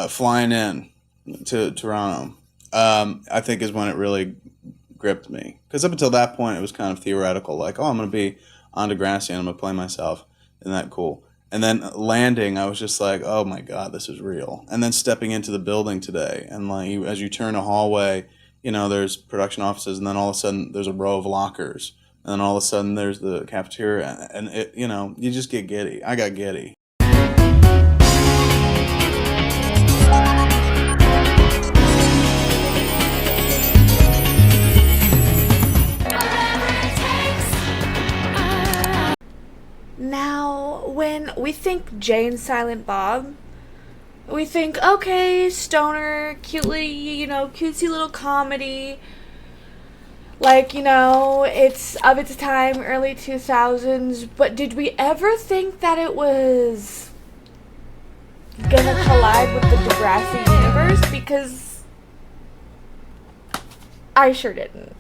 Flying in to Toronto, I think is when it really gripped me. Because up until that point, it was kind of theoretical, like, oh, I'm going to be on Degrassi and I'm going to play myself. Isn't that cool? And then landing, I was just like, oh my God, this is real. And then stepping into the building today, and like as you turn a hallway, there's production offices, and then all of a sudden there's a row of lockers, and then all of a sudden there's the cafeteria, and you just get giddy. I got giddy. Now, when we think Jay and Silent Bob, we think, okay, stoner, cutesy little comedy. Like, it's of its time, early 2000s. But did we ever think that it was gonna collide with the Degrassi universe? Because I sure didn't.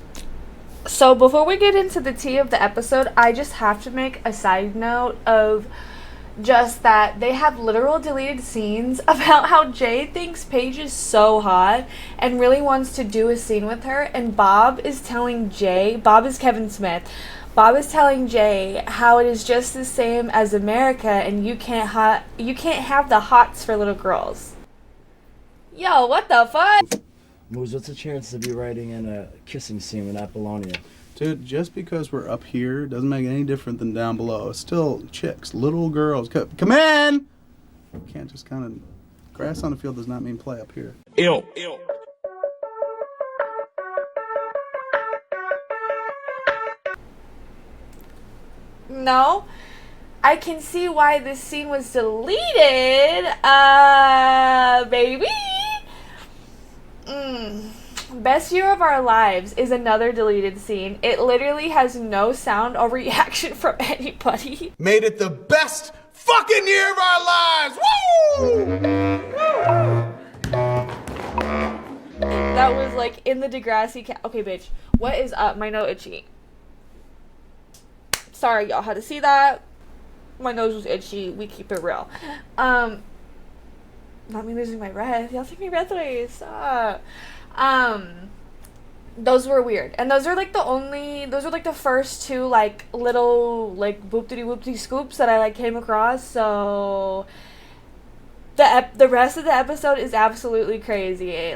So before we get into the tea of the episode, I just have to make a side note of just that they have literal deleted scenes about how Jay thinks Paige is so hot and really wants to do a scene with her, and Bob is telling Jay, Bob is Kevin Smith, Bob is telling Jay how it is just the same as America and you can't have the hots for little girls. Yo, what the fuck? Moose, what's the chance of you writing in a kissing scene with Apollonia? Dude, just because we're up here doesn't make it any different than down below. It's still chicks, little girls. Come in! You can't just kind of... Grass on the field does not mean play up here. Ew. No, I can see why this scene was deleted, baby. Best Year of Our Lives is another deleted scene. It literally has no sound or reaction from anybody. Made it the best fucking year of our lives! Woo! That was like in the Degrassi okay, bitch. What is up? My nose itchy. Sorry, y'all had to see that. My nose was itchy. We keep it real. Not me losing my breath. Y'all take me breath away. Stop. Those were weird. And those are like the first two like little like boop-diddy-whoop-diddy scoops that I like came across. So the rest of the episode is absolutely crazy.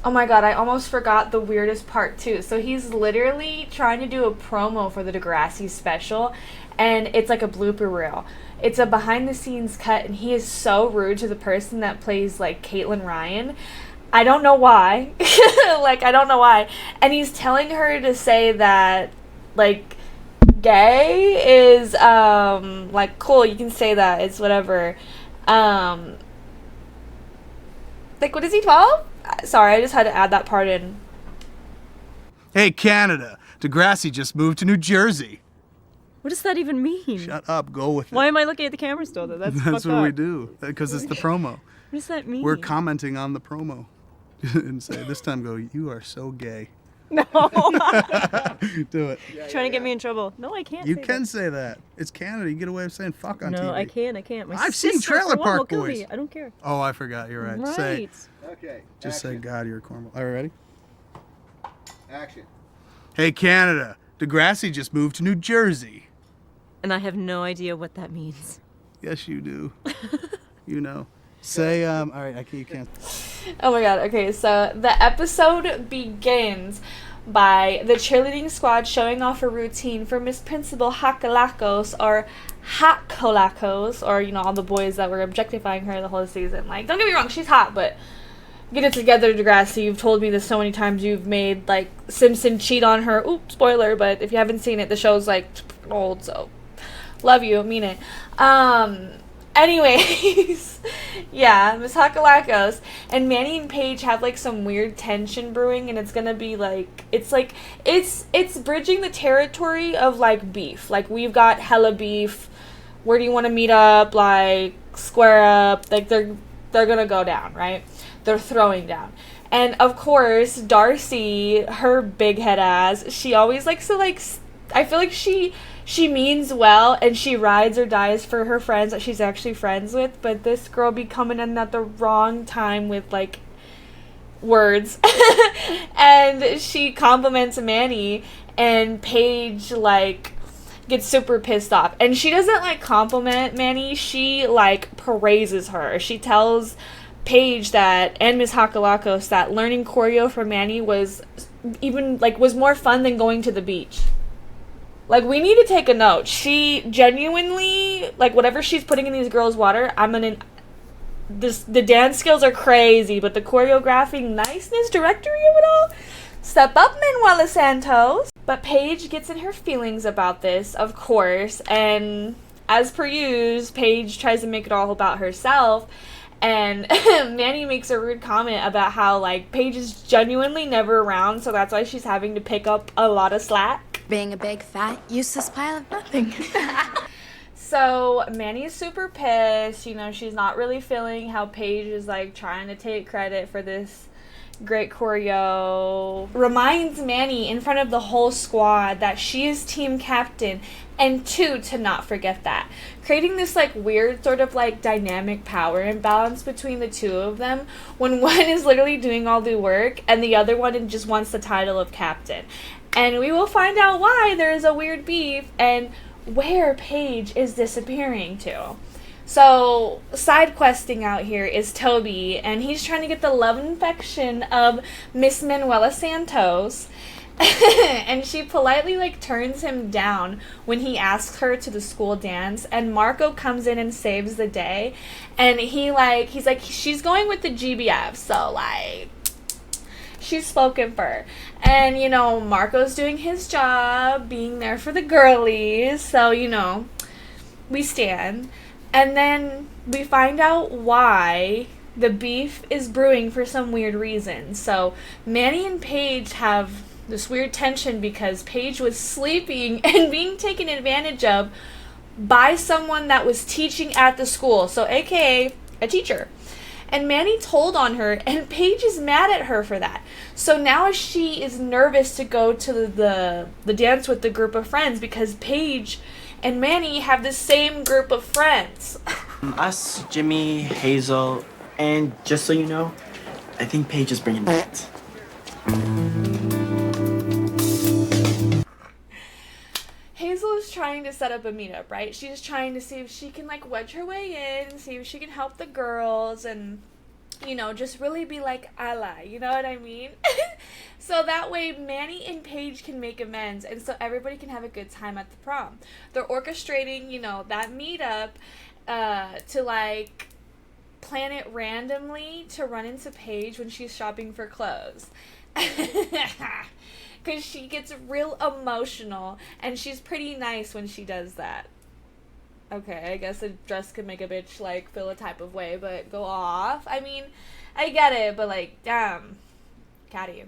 Oh my God, I almost forgot the weirdest part too. So he's literally trying to do a promo for the Degrassi special, and it's like a blooper reel. It's a behind the scenes cut, and he is so rude to the person that plays like Caitlyn Ryan. I don't know why. I don't know why. And he's telling her to say that, like, gay is, cool, you can say that. It's whatever. What is he, 12? Sorry, I just had to add that part in. Hey, Canada. Degrassi just moved to New Jersey. What does that even mean? Shut up. Go with it. Why am I looking at the camera still, though? That's what we do. Because it's the promo. What does that mean? We're commenting on the promo. And say, this time go, you are so gay. No. Do it. Trying to get me in trouble. No, I can't You can say that. It's Canada. You get away with saying fuck on TV. No, I can't. I've seen Trailer Park Boys. Me. I don't care. Oh, I forgot. You're right. Right. Okay. Just say, God, you're a cornball. All right, ready? Action. Hey, Canada. Degrassi just moved to New Jersey. And I have no idea what that means. Yes, you do. You know. Say, all right, you can't. Oh my God, okay, so the episode begins by the cheerleading squad showing off a routine for Miss Principal Hakalakos, or Hakolakos, or, all the boys that were objectifying her the whole season. Like, don't get me wrong, she's hot, but get it together, Degrassi. You've told me this so many times. You've made, like, Simpson cheat on her. Oops, spoiler, but if you haven't seen it, the show's, like, old, so love you, mean it. Anyways, yeah, Miss Hakalakos and Manny and Paige have like some weird tension brewing, and it's gonna be like it's bridging the territory of like beef. Like, we've got hella beef. Where do you want to meet up? Like, square up. Like, they're gonna go down, right? They're throwing down. And of course, Darcy, her big head ass, she always likes to like I feel like she means well and she rides or dies for her friends that she's actually friends with, but this girl be coming in at the wrong time with like words. And she compliments Manny and Paige like gets super pissed off. And she doesn't like compliment Manny, she like praises her. She tells Paige that, and Miss Hakalakos, that learning choreo for Manny was more fun than going to the beach. Like, we need to take a note. She genuinely, like, whatever she's putting in these girls' water, the dance skills are crazy, but the choreographing niceness, directory of it all, step up, Manuela Santos. But Paige gets in her feelings about this, of course, and as per usual, Paige tries to make it all about herself, and Manny makes a rude comment about how, like, Paige is genuinely never around, so that's why she's having to pick up a lot of slack. Being a big, fat, useless pile of nothing. So Manny's super pissed. You know, she's not really feeling how Paige is, like, trying to take credit for this great choreo. Reminds Manny in front of the whole squad that she is team captain, and two, to not forget that. Creating this like weird sort of like dynamic power imbalance between the two of them when one is literally doing all the work and the other one just wants the title of captain. And we will find out why there is a weird beef and where Paige is disappearing to. So, side questing out here is Toby, and he's trying to get the love and affection of Miss Manuela Santos, and she politely, like, turns him down when he asks her to the school dance, and Marco comes in and saves the day, and he's like, she's going with the GBF, so, like, she's spoken for. And, you know, Marco's doing his job, being there for the girlies, so, you know, we stand. And then we find out why the beef is brewing for some weird reason. So Manny and Paige have this weird tension because Paige was sleeping and being taken advantage of by someone that was teaching at the school. So aka a teacher. And Manny told on her, and Paige is mad at her for that. So now she is nervous to go to the dance with the group of friends because Paige and Manny have the same group of friends. Us, Jimmy, Hazel, and just so you know, I think Paige is bringing that. Hazel is trying to set up a meetup, right? She's trying to see if she can, like, wedge her way in and see if she can help the girls and, you know, just really be like ally, you know what I mean? So that way Manny and Paige can make amends and so everybody can have a good time at the prom. They're orchestrating, you know, that meetup to, like, plan it randomly to run into Paige when she's shopping for clothes. Because she gets real emotional and she's pretty nice when she does that. Okay, I guess a dress could make a bitch, like, feel a type of way, but go off. I mean, I get it, but, like, damn. Catty.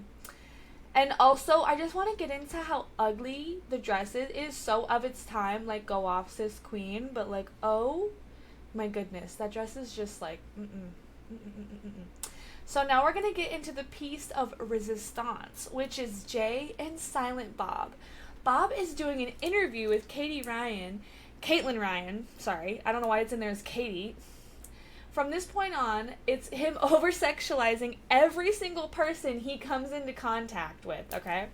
And also, I just want to get into how ugly the dress is. It is so of its time, like, go off, sis queen, but, like, oh my goodness, that dress is just, like, So now we're going to get into the piece of resistance, which is Jay and Silent Bob. Bob is doing an interview with Caitlyn Ryan, sorry, I don't know why it's in there as Katie. From this point on, it's him over-sexualizing every single person he comes into contact with, okay?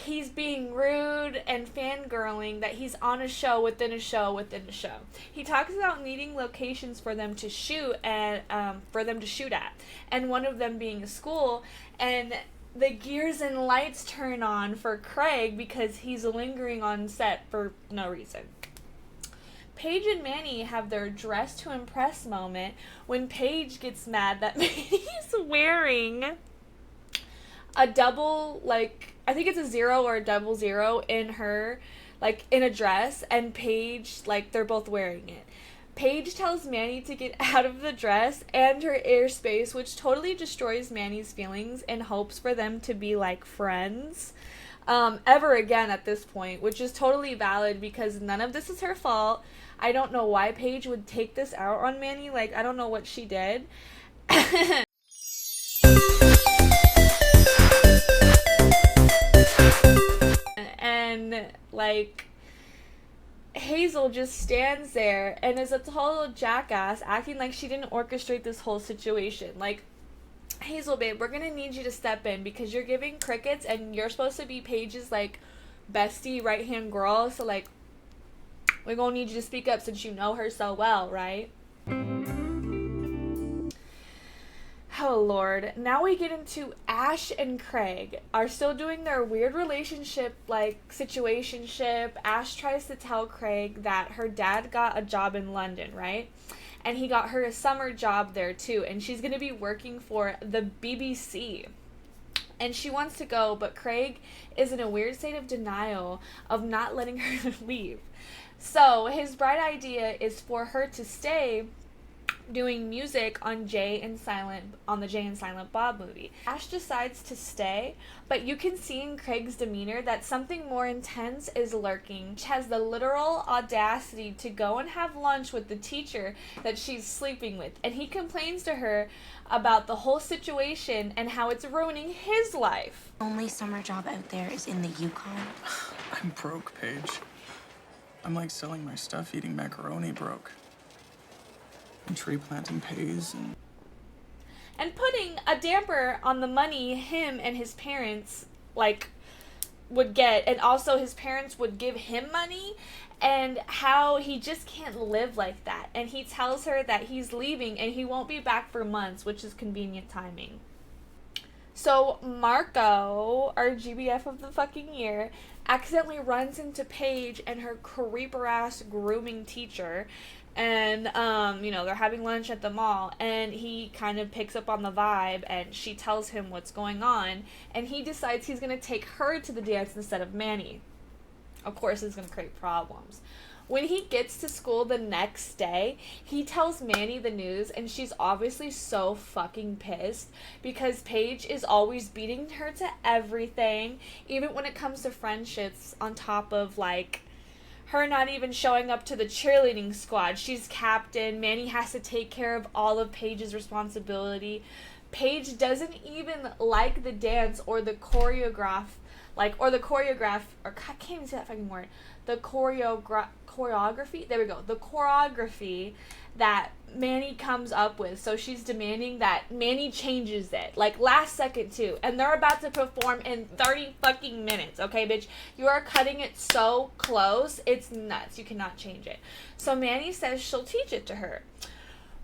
He's being rude and fangirling that he's on a show within a show within a show. He talks about needing locations for them to shoot and at, and one of them being a school, and the gears and lights turn on for Craig because he's lingering on set for no reason. Paige and Manny have their dress to impress moment when Paige gets mad that Manny's wearing a double, like, I think it's a 0 or a double 0 in her, like, in a dress, and Paige, like, they're both wearing it. Paige tells Manny to get out of the dress and her airspace, which totally destroys Manny's feelings and hopes for them to be, like, friends ever again at this point, which is totally valid because none of this is her fault. I don't know why Paige would take this out on Manny. Like, I don't know what she did. like, Hazel just stands there and is a total jackass, acting like she didn't orchestrate this whole situation. Like, Hazel, babe, we're gonna need you to step in because you're giving crickets and you're supposed to be Paige's, like, bestie, right-hand girl. So, like, we're gonna need you to speak up since you know her so well, right? Oh, Lord. Now we get into Ash and Craig are still doing their weird relationship, like, situationship. Ash tries to tell Craig that her dad got a job in London, right? And he got her a summer job there, too. And she's going to be working for the BBC. And she wants to go, but Craig is in a weird state of denial of not letting her leave. So his bright idea is for her to stay doing music on the Jay and Silent Bob movie. Ash decides to stay, but you can see in Craig's demeanor that something more intense is lurking. She has the literal audacity to go and have lunch with the teacher that she's sleeping with, and he complains to her about the whole situation and how it's ruining his life. Only summer job out there is in the Yukon. I'm broke, Paige. I'm like selling my stuff, eating macaroni broke. And tree planting pays and putting a damper on the money him and his parents, like, would get, and also his parents would give him money, and how he just can't live like that. And he tells her that he's leaving and he won't be back for months, which is convenient timing. So Marco, our GBF of the fucking year, accidentally runs into Paige and her creeper-ass grooming teacher, and, they're having lunch at the mall, and he kind of picks up on the vibe, and she tells him what's going on, and he decides he's going to take her to the dance instead of Manny. Of course, it's going to create problems. When he gets to school the next day, he tells Manny the news, and she's obviously so fucking pissed because Paige is always beating her to everything, even when it comes to friendships, on top of, like, her not even showing up to the cheerleading squad. She's captain. Manny has to take care of all of Paige's responsibility. Paige doesn't even like the dance or the choreography, I can't even say that fucking word. The choreography, there we go, the choreography that Manny comes up with. So she's demanding that Manny changes it, like, last second too, and they're about to perform in 30 fucking minutes, okay, bitch? You are cutting it so close, it's nuts. You cannot change it. So Manny says she'll teach it to her.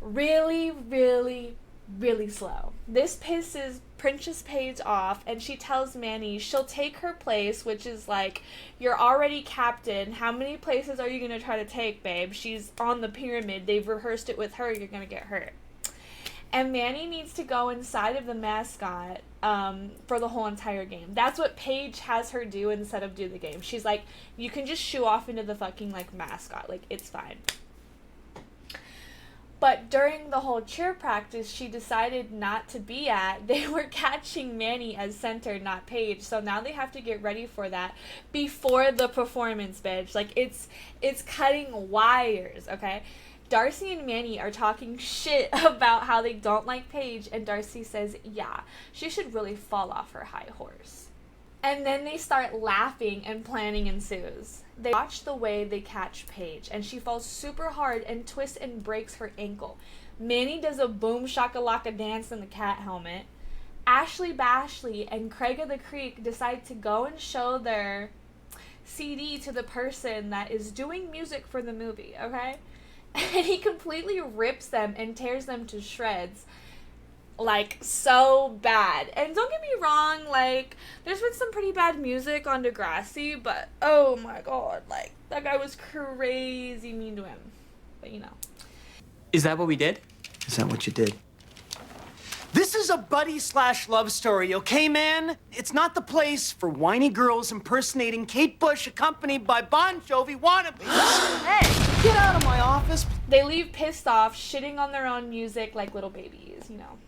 Really, really, really slow. This pisses Princess Paige off, and she tells Manny she'll take her place, which is like, you're already captain. How many places are you going to try to take, babe? She's on the pyramid. They've rehearsed it with her. You're going to get hurt. And Manny needs to go inside of the mascot for the whole entire game. That's what Paige has her do instead of do the game. She's like, you can just shoo off into the fucking, like, mascot. Like, it's fine. But during the whole cheer practice she decided not to be at, they were catching Manny as center, not Paige. So now they have to get ready for that before the performance, bitch. Like, it's cutting wires, okay? Darcy and Manny are talking shit about how they don't like Paige, and Darcy says, yeah, she should really fall off her high horse. And then they start laughing and planning ensues. They watch the way they catch Paige, and she falls super hard and twists and breaks her ankle. Manny does a boom shakalaka dance in the cat helmet. Ashley Bashley and Craig of the Creek decide to go and show their CD to the person that is doing music for the movie, okay? And he completely rips them and tears them to shreds. Like, so bad. And don't get me wrong, like, there's been some pretty bad music on Degrassi, but oh my god, like, that guy was crazy mean to him. But, you know. Is that what we did? Is that what you did? This is a buddy/love story, okay, man? It's not the place for whiny girls impersonating Kate Bush accompanied by Bon Jovi wannabes. Hey, get out of my office. They leave pissed off, shitting on their own music like little babies, you know.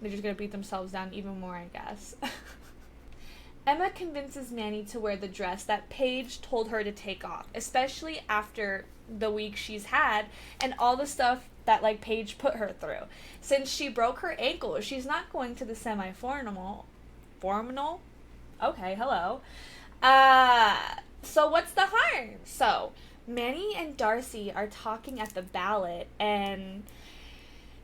They're just gonna beat themselves down even more, I guess. Emma convinces Manny to wear the dress that Paige told her to take off, especially after the week she's had and all the stuff that, like, Paige put her through. Since she broke her ankle, she's not going to the semi-formal. Okay, hello. So what's the harm? So Manny and Darcy are talking at the ballot, and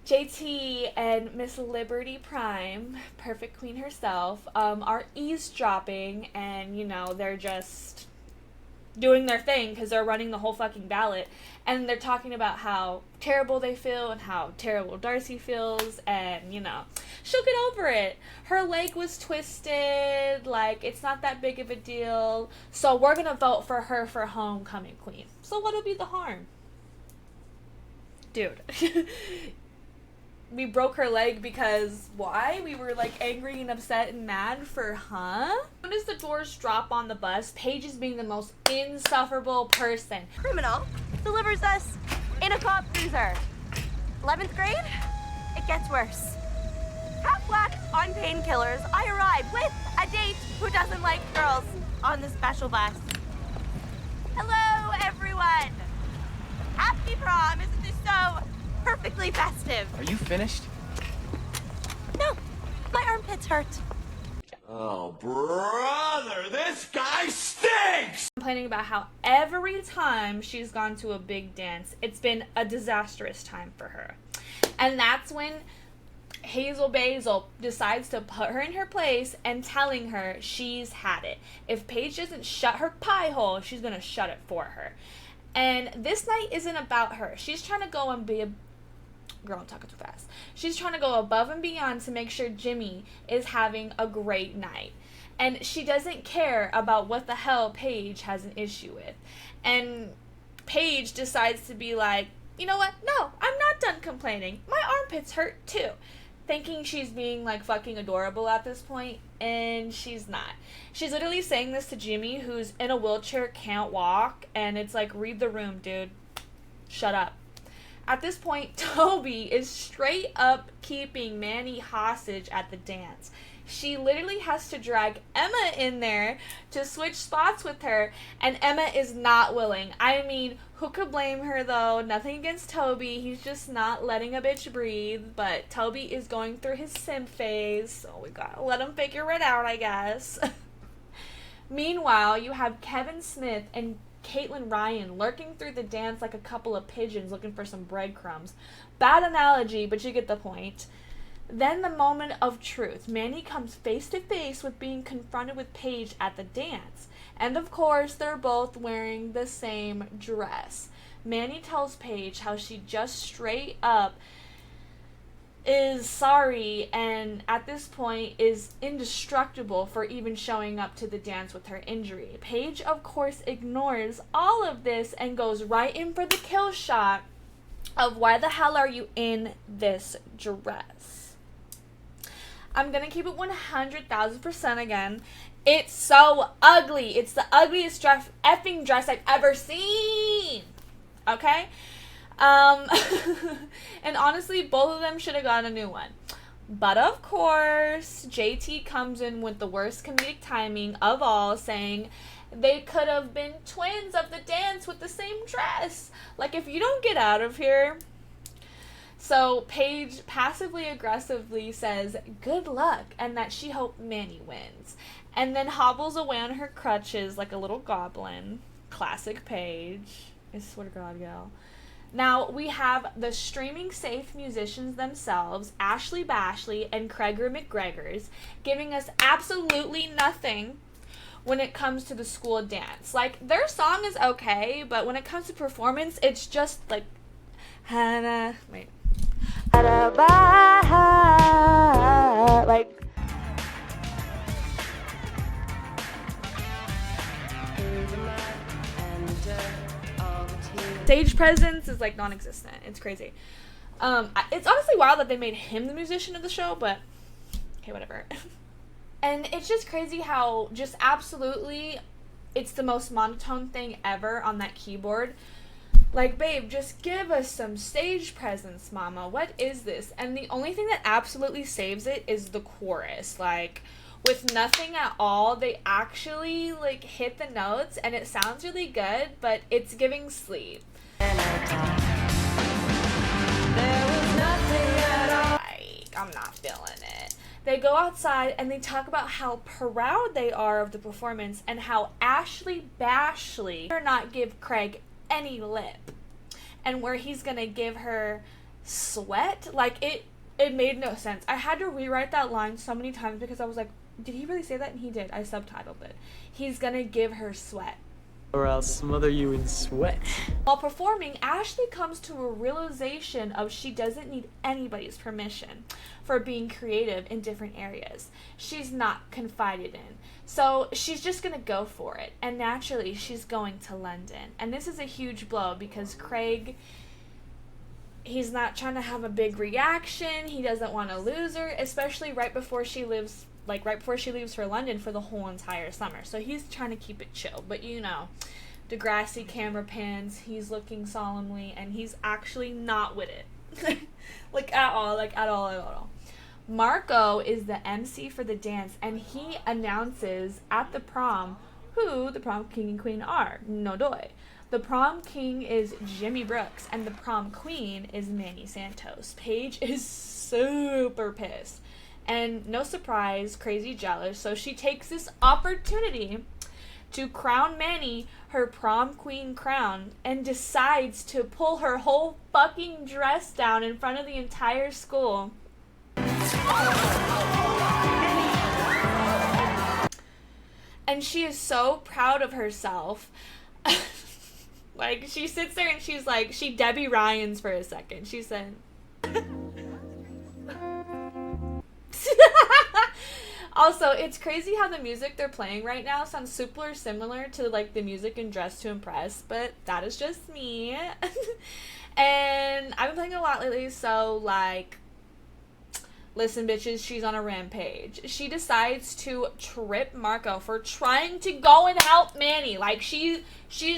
JT and Miss Liberty Prime, Perfect Queen herself, are eavesdropping, and, you know, they're just doing their thing because they're running the whole fucking ballot, and they're talking about how terrible they feel and how terrible Darcy feels, and, you know, she'll get over it. Her leg was twisted, like, it's not that big of a deal, so we're gonna vote for her for homecoming queen. So what'll be the harm? Dude. We broke her leg because why? We were like angry and upset and mad for, huh? As soon as the doors drop on the bus, Paige is being the most insufferable person. Criminal delivers us in a cop cruiser. 11th grade? It gets worse. Half black on painkillers, I arrive with a date who doesn't like girls on the special bus. Hello, everyone. Happy prom. Isn't this so perfectly festive? Are you finished? No, my armpits hurt. Oh, brother, this guy stinks! Complaining about how every time she's gone to a big dance, it's been a disastrous time for her. And that's when Hazel Basil decides to put her in her place and telling her she's had it. If Paige doesn't shut her pie hole, she's gonna shut it for her. And this night isn't about her. She's trying to go and be a girl, I'm talking too fast. She's trying to go above and beyond to make sure Jimmy is having a great night. And she doesn't care about what the hell Paige has an issue with. And Paige decides to be like, you know what? No, I'm not done complaining. My armpits hurt too. Thinking she's being like fucking adorable at this point, and she's not. She's literally saying this to Jimmy, who's in a wheelchair, can't walk, and it's like, read the room, dude. Shut up. At this point, Toby is straight up keeping Manny hostage at the dance. She literally has to drag Emma in there to switch spots with her, and Emma is not willing. I mean, who could blame her though? Nothing against Toby. He's just not letting a bitch breathe, but Toby is going through his simp phase, so we gotta let him figure it out, I guess. Meanwhile, you have Kevin Smith and Caitlyn Ryan lurking through the dance like a couple of pigeons looking for some breadcrumbs. Bad analogy, but you get the point. Then the moment of truth. Manny comes face to face with being confronted with Paige at the dance. And of course, they're both wearing the same dress. Manny tells Paige how she just straight up is sorry and at this point is indestructible for even showing up to the dance with her injury. Paige, of course, ignores all of this and goes right in for the kill shot of why the hell are you in this dress? I'm gonna keep it 100,000% again. It's so ugly. It's the ugliest effing dress I've ever seen. Okay? And honestly, both of them should have gotten a new one. But of course, JT comes in with the worst comedic timing of all, saying they could have been twins of the dance with the same dress. Like, if you don't get out of here. So Paige passively aggressively says good luck and that she hoped Manny wins, and then hobbles away on her crutches like a little goblin. Classic Paige. I swear to God, y'all. Now we have the streaming safe musicians themselves, Ashley Bashley and Kreger McGregors, giving us absolutely nothing when it comes to the school dance. Like, their song is okay, but when it comes to performance, it's just like Hannah. Wait. Like. Stage presence is like non-existent. It's crazy. It's honestly wild that they made him the musician of the show, but okay, whatever. And it's just crazy how just absolutely it's the most monotone thing ever on that keyboard. Like, babe, just give us some stage presence, mama. What is this? And the only thing that absolutely saves it is the chorus. Like, with nothing at all, they actually like hit the notes and it sounds really good, but it's giving sleep. Like, I'm not feeling it. They go outside and they talk about how proud they are of the performance and how Ashley Bashley did not give Craig any lip, and where he's gonna give her sweat. Like, it made no sense. I had to rewrite that line so many times because I was like, did he really say that? And he did. I subtitled it. He's gonna give her sweat. Or I'll smother you in sweat. While performing, Ashley comes to a realization of she doesn't need anybody's permission for being creative in different areas she's not confided in. So she's just gonna go for it. And naturally, she's going to London. And this is a huge blow because Craig, he's not trying to have a big reaction. He doesn't want to lose her, especially right before she leaves for London for the whole entire summer. So he's trying to keep it chill. But you know, Degrassi camera pans, he's looking solemnly, and he's actually not with it. At all. Marco is the MC for the dance, and he announces at the prom who the prom king and queen are. No doy. The prom king is Jimmy Brooks, and the prom queen is Manny Santos. Paige is super pissed. And no surprise, crazy jealous, so she takes this opportunity to crown Manny her prom queen crown and decides to pull her whole fucking dress down in front of the entire school. And she is so proud of herself. Like, she sits there and she's like, she Debbie Ryans for a second. She said... Also, it's crazy how the music they're playing right now sounds super similar to like the music in Dress to Impress, but that is just me. And I've been playing a lot lately, so like, listen bitches, she's on a rampage. She decides to trip Marco for trying to go and help Manny. Like, she's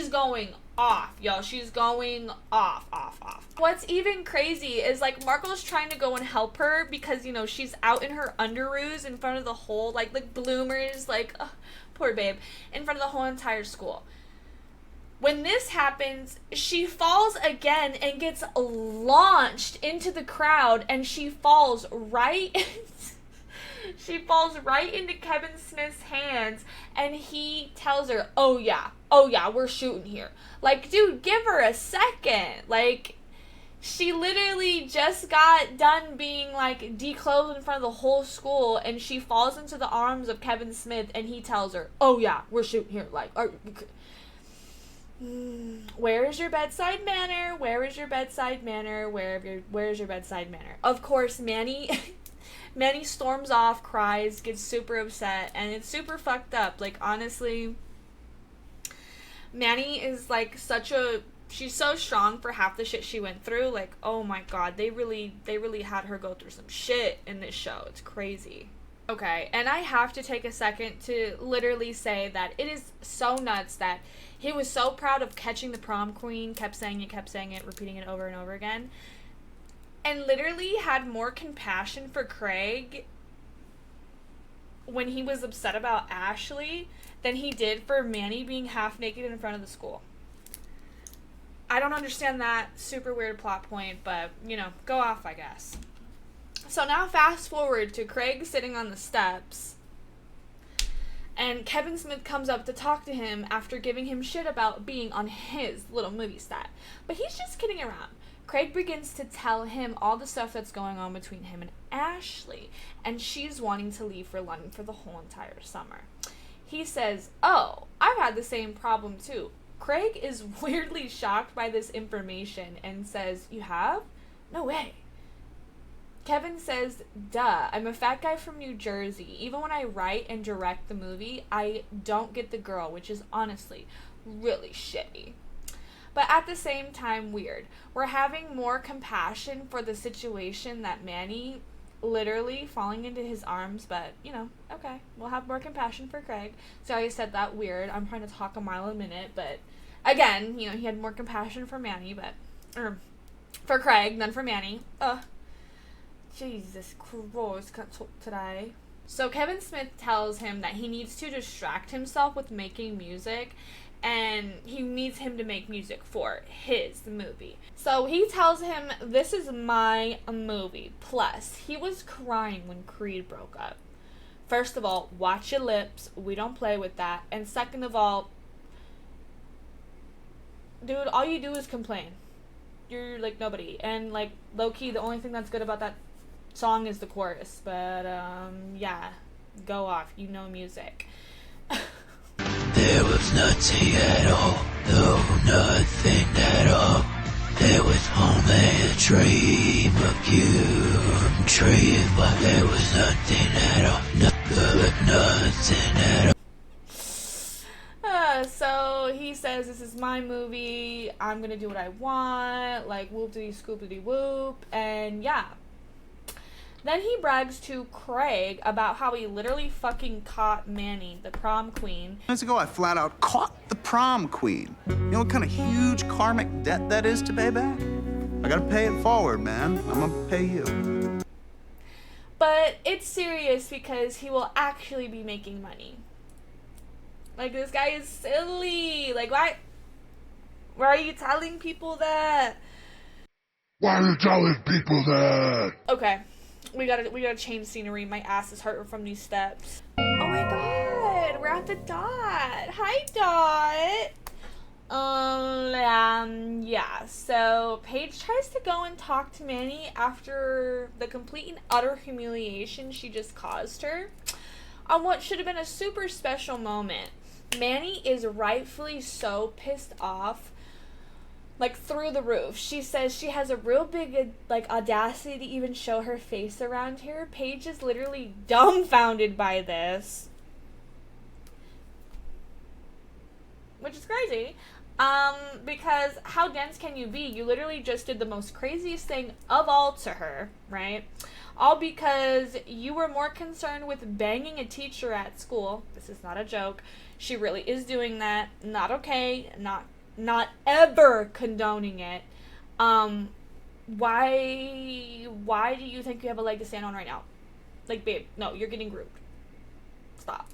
going off, y'all. She's going off. What's even crazy is, like, Marco's trying to go and help her because, you know, she's out in her underoos in front of the whole, like bloomers, like, ugh, poor babe, in front of the whole entire school. When this happens, she falls again and gets launched into the crowd, and she falls right into Kevin Smith's hands, and he tells her, oh yeah, we're shooting here. Like, dude, give her a second. Like, she literally just got done being, like, declothed in front of the whole school, and she falls into the arms of Kevin Smith, and he tells her, oh yeah, we're shooting here. Like, where is your bedside manner? Where is your bedside manner? Where is your bedside manner? Of course, Manny storms off, cries, gets super upset, and it's super fucked up. Like, honestly, Manny is like she's so strong for half the shit she went through. Like, oh my god, they really had her go through some shit in this show. It's crazy. Okay, and I have to take a second to literally say that it is so nuts that he was so proud of catching the prom queen, kept saying it, repeating it over and over again, and literally had more compassion for Craig when he was upset about Ashley than he did for Manny being half naked in front of the school. I don't understand that super weird plot point, but, you know, go off, I guess. So now fast forward to Craig sitting on the steps, and Kevin Smith comes up to talk to him after giving him shit about being on his little movie set. But he's just kidding around. Craig begins to tell him all the stuff that's going on between him and Ashley, and she's wanting to leave for London for the whole entire summer. He says, oh, I've had the same problem too. Craig is weirdly shocked by this information and says, you have? No way. Kevin says, duh, I'm a fat guy from New Jersey. Even when I write and direct the movie, I don't get the girl, which is honestly really shitty. But at the same time, weird. We're having more compassion for the situation that Manny literally falling into his arms, but, you know, okay. We'll have more compassion for Craig. Sorry I said that weird. I'm trying to talk a mile a minute, but again, you know, he had more compassion for Manny, or for Craig than for Manny. Jesus Christ, can't talk today. So Kevin Smith tells him that he needs to distract himself with making music, and he needs him to make music for his movie. So he tells him, this is my movie. Plus, he was crying when Creed broke up. First of all, watch your lips. We don't play with that. And second of all, dude, all you do is complain. You're like nobody. And like low-key, the only thing that's good about that song is the chorus. But yeah, go off. You know music. There was nothing at all, no, nothing at all. There was only a dream of you, dream, but there was nothing at all, nothing at all. So he says, this is my movie, I'm gonna do what I want, like whoop-diddy scoop-diddy whoop, and yeah. Then he brags to Craig about how he literally fucking caught Manny, the prom queen. Minutes ago, I flat out caught the prom queen. You know what kind of huge karmic debt that is to pay back? I gotta pay it forward, man. I'm gonna pay you. But it's serious because he will actually be making money. Like, this guy is silly. Like, why are you telling people that? Why are you telling people that? Okay. We gotta change scenery. My ass is hurting from these steps. Oh my god, we're at the Dot. Hi, Dot. Yeah, so Paige tries to go and talk to Manny after the complete and utter humiliation she just caused her on what should have been a super special moment. Manny is rightfully so pissed off, like through the roof. She says she has a real big like audacity to even show her face around here. Paige is literally dumbfounded by this, which is crazy. Because how dense can you be? You literally just did the most craziest thing of all to her, right? All because you were more concerned with banging a teacher at school. This is not a joke. She really is doing that. Not okay. Not ever condoning it. Why do you think you have a leg to stand on right now? Like, babe, no, you're getting groomed. Stop.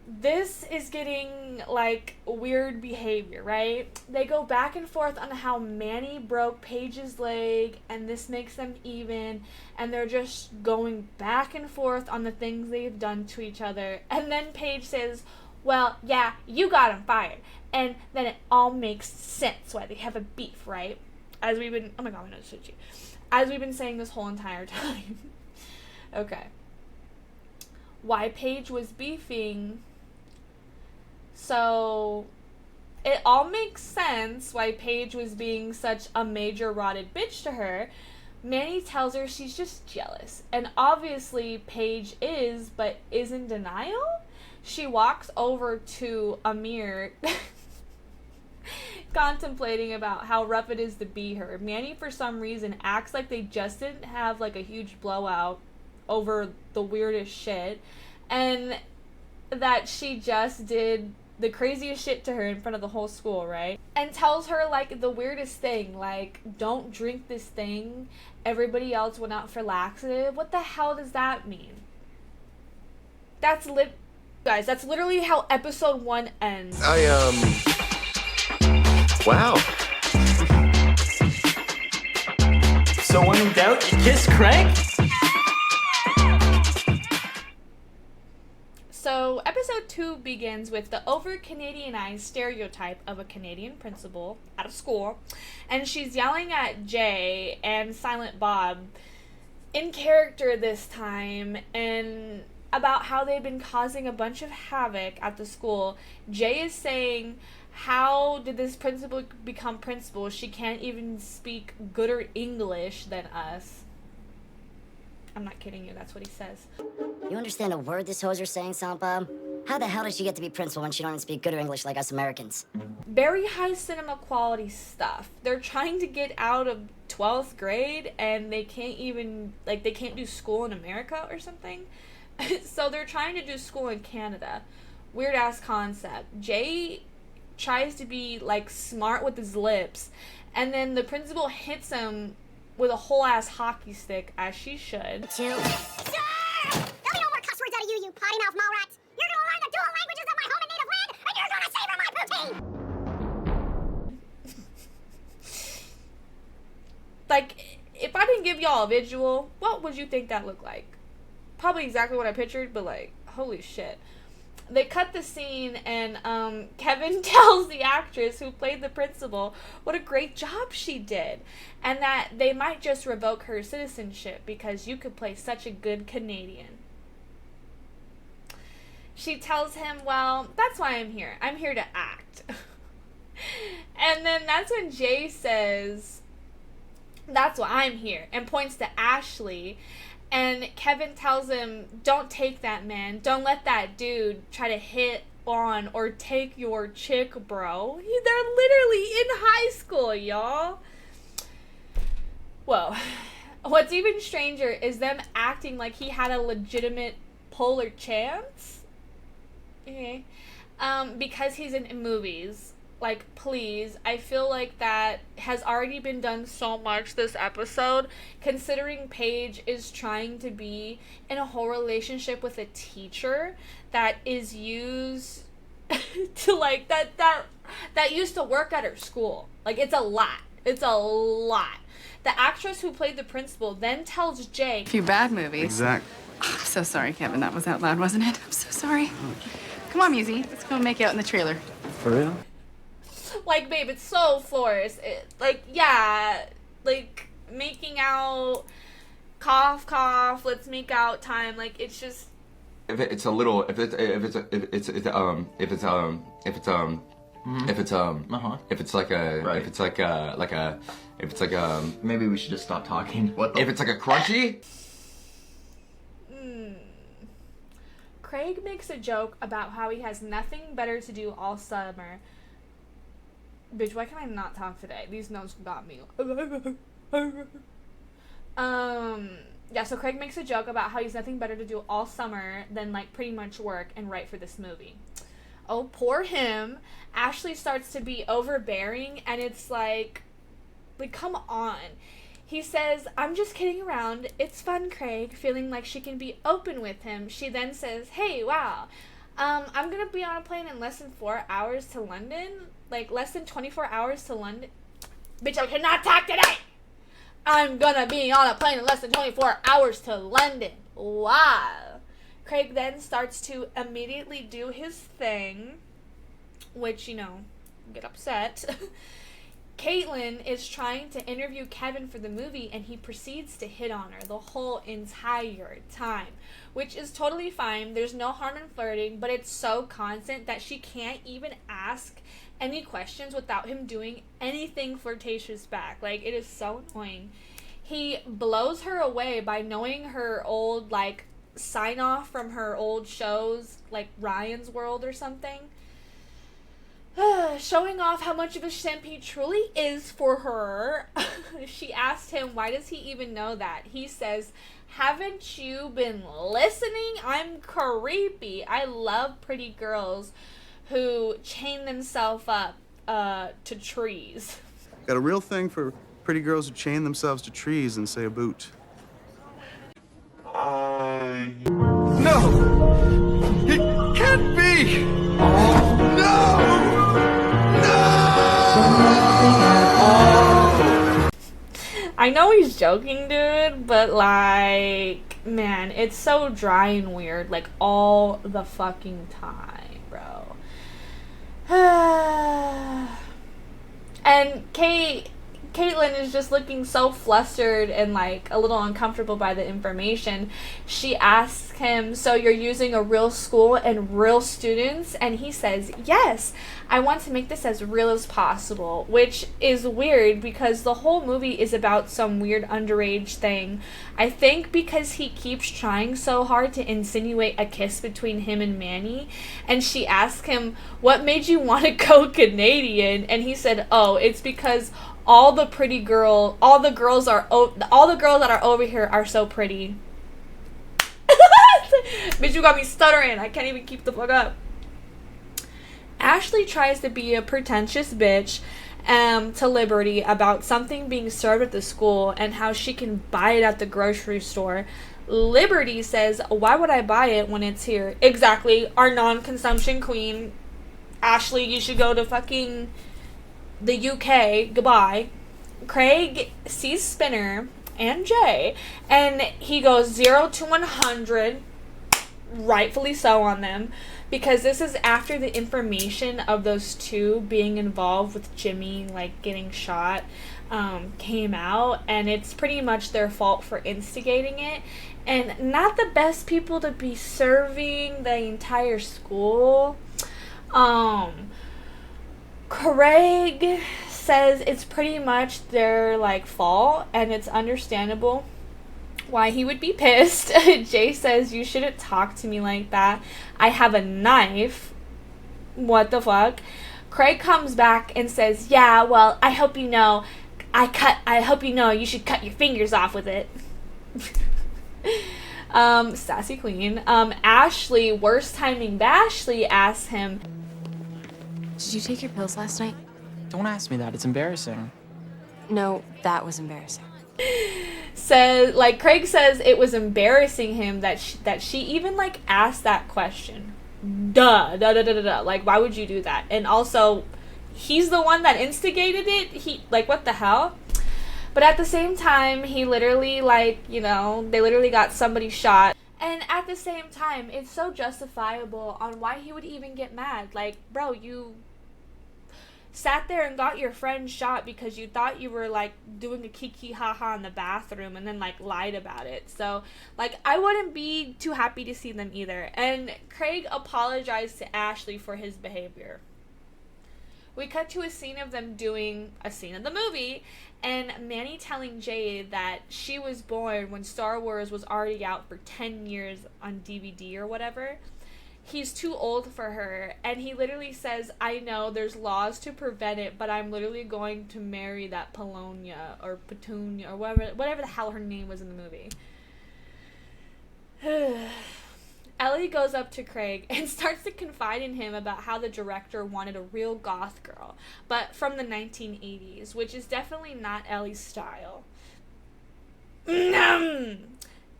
This is getting, like, weird behavior, right? They go back and forth on how Manny broke Paige's leg, and this makes them even, and they're just going back and forth on the things they've done to each other. And then Paige says, well, yeah, you got him fired. And then it all makes sense why they have a beef, right? As we've been, oh my god, I know this is you. As we've been saying this whole entire time. Okay. Why Paige was beefing. So, it all makes sense why Paige was being such a major rotted bitch to her. Manny tells her she's just jealous. And obviously, Paige is, but is in denial. She walks over to Amir, contemplating about how rough it is to be her. Manny, for some reason, acts like they just didn't have, like, a huge blowout over the weirdest shit. And that she just did the craziest shit to her in front of the whole school, right? And tells her, like, the weirdest thing, like, don't drink this thing. Everybody else went out for laxative. What the hell does that mean? That's guys, that's literally how episode 1 ends. Wow. So when in doubt, you kiss Craig? So, episode 2 begins with the over-Canadianized stereotype of a Canadian principal at a school, and she's yelling at Jay and Silent Bob, in character this time, and about how they've been causing a bunch of havoc at the school. Jay is saying, how did this principal become principal? She can't even speak gooder English than us. I'm not kidding you, that's what he says. You understand a word this hoser's saying, Silent Bob? How the hell did she get to be principal when she don't even speak good English like us Americans? Very high cinema quality stuff. They're trying to get out of 12th grade and they can't even, like, they can't do school in America or something. So they're trying to do school in Canada. Weird ass concept. Jay tries to be, like, smart with his lips, and then the principal hits him with a whole ass hockey stick, as she should. Sir! There'll be no more cuss words out of you, you potty mouth mall rats! You're gonna learn the dual languages of my home and native land, and you're gonna save like, if I didn't give y'all a visual, what would you think that looked like? Probably exactly what I pictured, but like, holy shit. They cut the scene, and Kevin tells the actress who played the principal what a great job she did, and that they might just revoke her citizenship because you could play such a good Canadian. She tells him, well, that's why I'm here. I'm here to act. And then that's when Jay says, that's why I'm here, and points to Ashley. And Kevin tells him, don't take that man. Don't let that dude try to hit on or take your chick, bro. They're literally in high school, y'all. Whoa. What's even stranger is them acting like he had a legitimate polar chance. Okay. Because he's in movies. Like, please, I feel like that has already been done so much this episode, considering Paige is trying to be in a whole relationship with a teacher that is used to, like, that used to work at her school. Like, it's a lot. It's a lot. The actress who played the principal then tells Jay... A few bad movies. Exactly. Oh, I'm so sorry, Kevin. That was out loud, wasn't it? I'm so sorry. Come on, Musi. Let's go make out in the trailer. For real? Like, babe, it's so Flores. Like, yeah, like, making out, cough, cough, let's make out time. Like, it's just... If it's like maybe we should just stop talking. If it's like a crunchy. Craig makes a joke about how he has nothing better to do all summer. Bitch, why can I not talk today? These notes got me. Yeah, so Craig makes a joke about how he's nothing better to do all summer than, like, pretty much work and write for this movie. Oh, poor him. Ashley starts to be overbearing, and it's like, come on. He says, I'm just kidding around. It's fun, Craig, feeling like she can be open with him. She then says, hey, wow. I'm gonna be on a plane in less than 4 hours to London. Like, less than 24 hours to London. Bitch, I cannot talk today! I'm gonna be on a plane in less than 24 hours to London. Wow. Craig then starts to immediately do his thing, which, you know, get upset. Caitlyn is trying to interview Kevin for the movie, and he proceeds to hit on her the whole entire time, which is totally fine. There's no harm in flirting, but it's so constant that she can't even ask any questions without him doing anything flirtatious back. Like, it is so annoying. He blows her away by knowing her old, like, sign-off from her old shows, like Ryan's World or something. Showing off how much of a simp he truly is for her. She asked him, why does he even know that? He says, haven't you been listening? I'm creepy. I love pretty girls who chain themselves up to trees. Got a real thing for pretty girls who chain themselves to trees and say a boot. No! It can't be! No! I know he's joking, dude, but, like, man, it's so dry and weird, like, all the fucking time, bro. And Caitlyn is just looking so flustered and, like, a little uncomfortable by the information. She asks him, so you're using a real school and real students? And he says, yes, I want to make this as real as possible, which is weird because the whole movie is about some weird underage thing. I think because he keeps trying so hard to insinuate a kiss between him and Manny, and she asks him, what made you want to go Canadian? And he said, oh, it's because all the girls that are over here are so pretty. Bitch, you got me stuttering. I can't even keep the fuck up. Ashley tries to be a pretentious bitch to Liberty about something being served at the school and how she can buy it at the grocery store. Liberty says, why would I buy it when it's here? Exactly. Our non-consumption queen. Ashley, you should go to fucking the UK. Goodbye. Craig sees Spinner and Jay, and he goes 0 to 100, rightfully so, on them, because this is after the information of those two being involved with Jimmy, like, getting shot, came out, and it's pretty much their fault for instigating it, and not the best people to be serving the entire school. Craig says it's pretty much their, like, fault, and it's understandable why he would be pissed. Jay says, you shouldn't talk to me like that. I have a knife. What the fuck? Craig comes back and says, yeah, well, I hope you know, you should cut your fingers off with it. Sassy queen. Ashley, worst timing Bashley, asks him, Did you take your pills last night? Don't ask me that. It's embarrassing. No, that was embarrassing. Says, like, Craig says it was embarrassing him that she even, like, asked that question. Duh. Like, why would you do that? And also, he's the one that instigated it. He, like, what the hell? But at the same time, he literally, like, you know, they literally got somebody shot. And at the same time, it's so justifiable on why he would even get mad. Like, bro, you sat there and got your friend shot because you thought you were, like, doing a kiki haha in the bathroom and then, like, lied about it. So, like, I wouldn't be too happy to see them either. And Craig apologized to Ashley for his behavior. We cut to a scene of them doing a scene of the movie, and Manny telling Jay that she was born when Star Wars was already out for 10 years on DVD or whatever. He's too old for her, and he literally says, I know there's laws to prevent it, but I'm literally going to marry that Polonia or Petunia or whatever the hell her name was in the movie. Ellie goes up to Craig and starts to confide in him about how the director wanted a real goth girl, but from the 1980s, which is definitely not Ellie's style.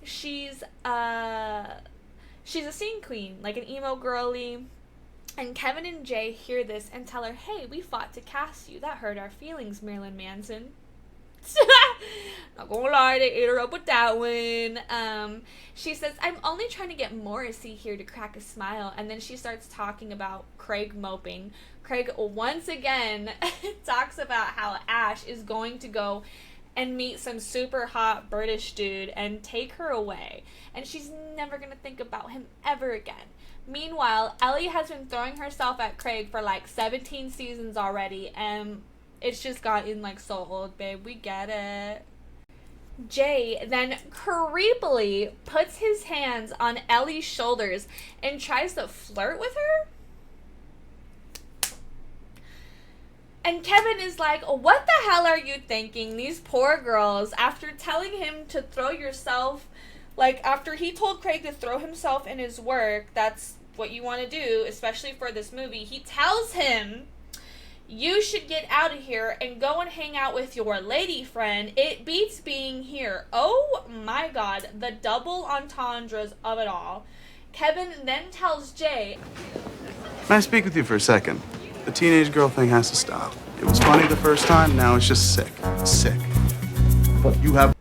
She's a scene queen, like an emo girly, and Kevin and Jay hear this and tell her, hey, we fought to cast you. That hurt our feelings, Marilyn Manson. Not gonna lie, they ate her up with that one. She says, I'm only trying to get Morrissey here to crack a smile, and then she starts talking about Craig moping. Craig once again talks about how Ash is going to go and meet some super hot British dude and take her away, and she's never gonna think about him ever again. Meanwhile, Ellie has been throwing herself at Craig for like 17 seasons already, and it's just gotten like so old, babe. We get it. Jay then creepily puts his hands on Ellie's shoulders and tries to flirt with her. And Kevin is like, what the hell are you thinking? These poor girls, after telling him to throw yourself, like, after he told Craig to throw himself in his work, that's what you want to do, especially for this movie, he tells him, you should get out of here and go and hang out with your lady friend. It beats being here. Oh my god, the double entendres of it all. Kevin then tells Jay, Can I speak with you for a second? The teenage girl thing has to stop. It was funny the first time, now it's just sick. It's sick. But you have...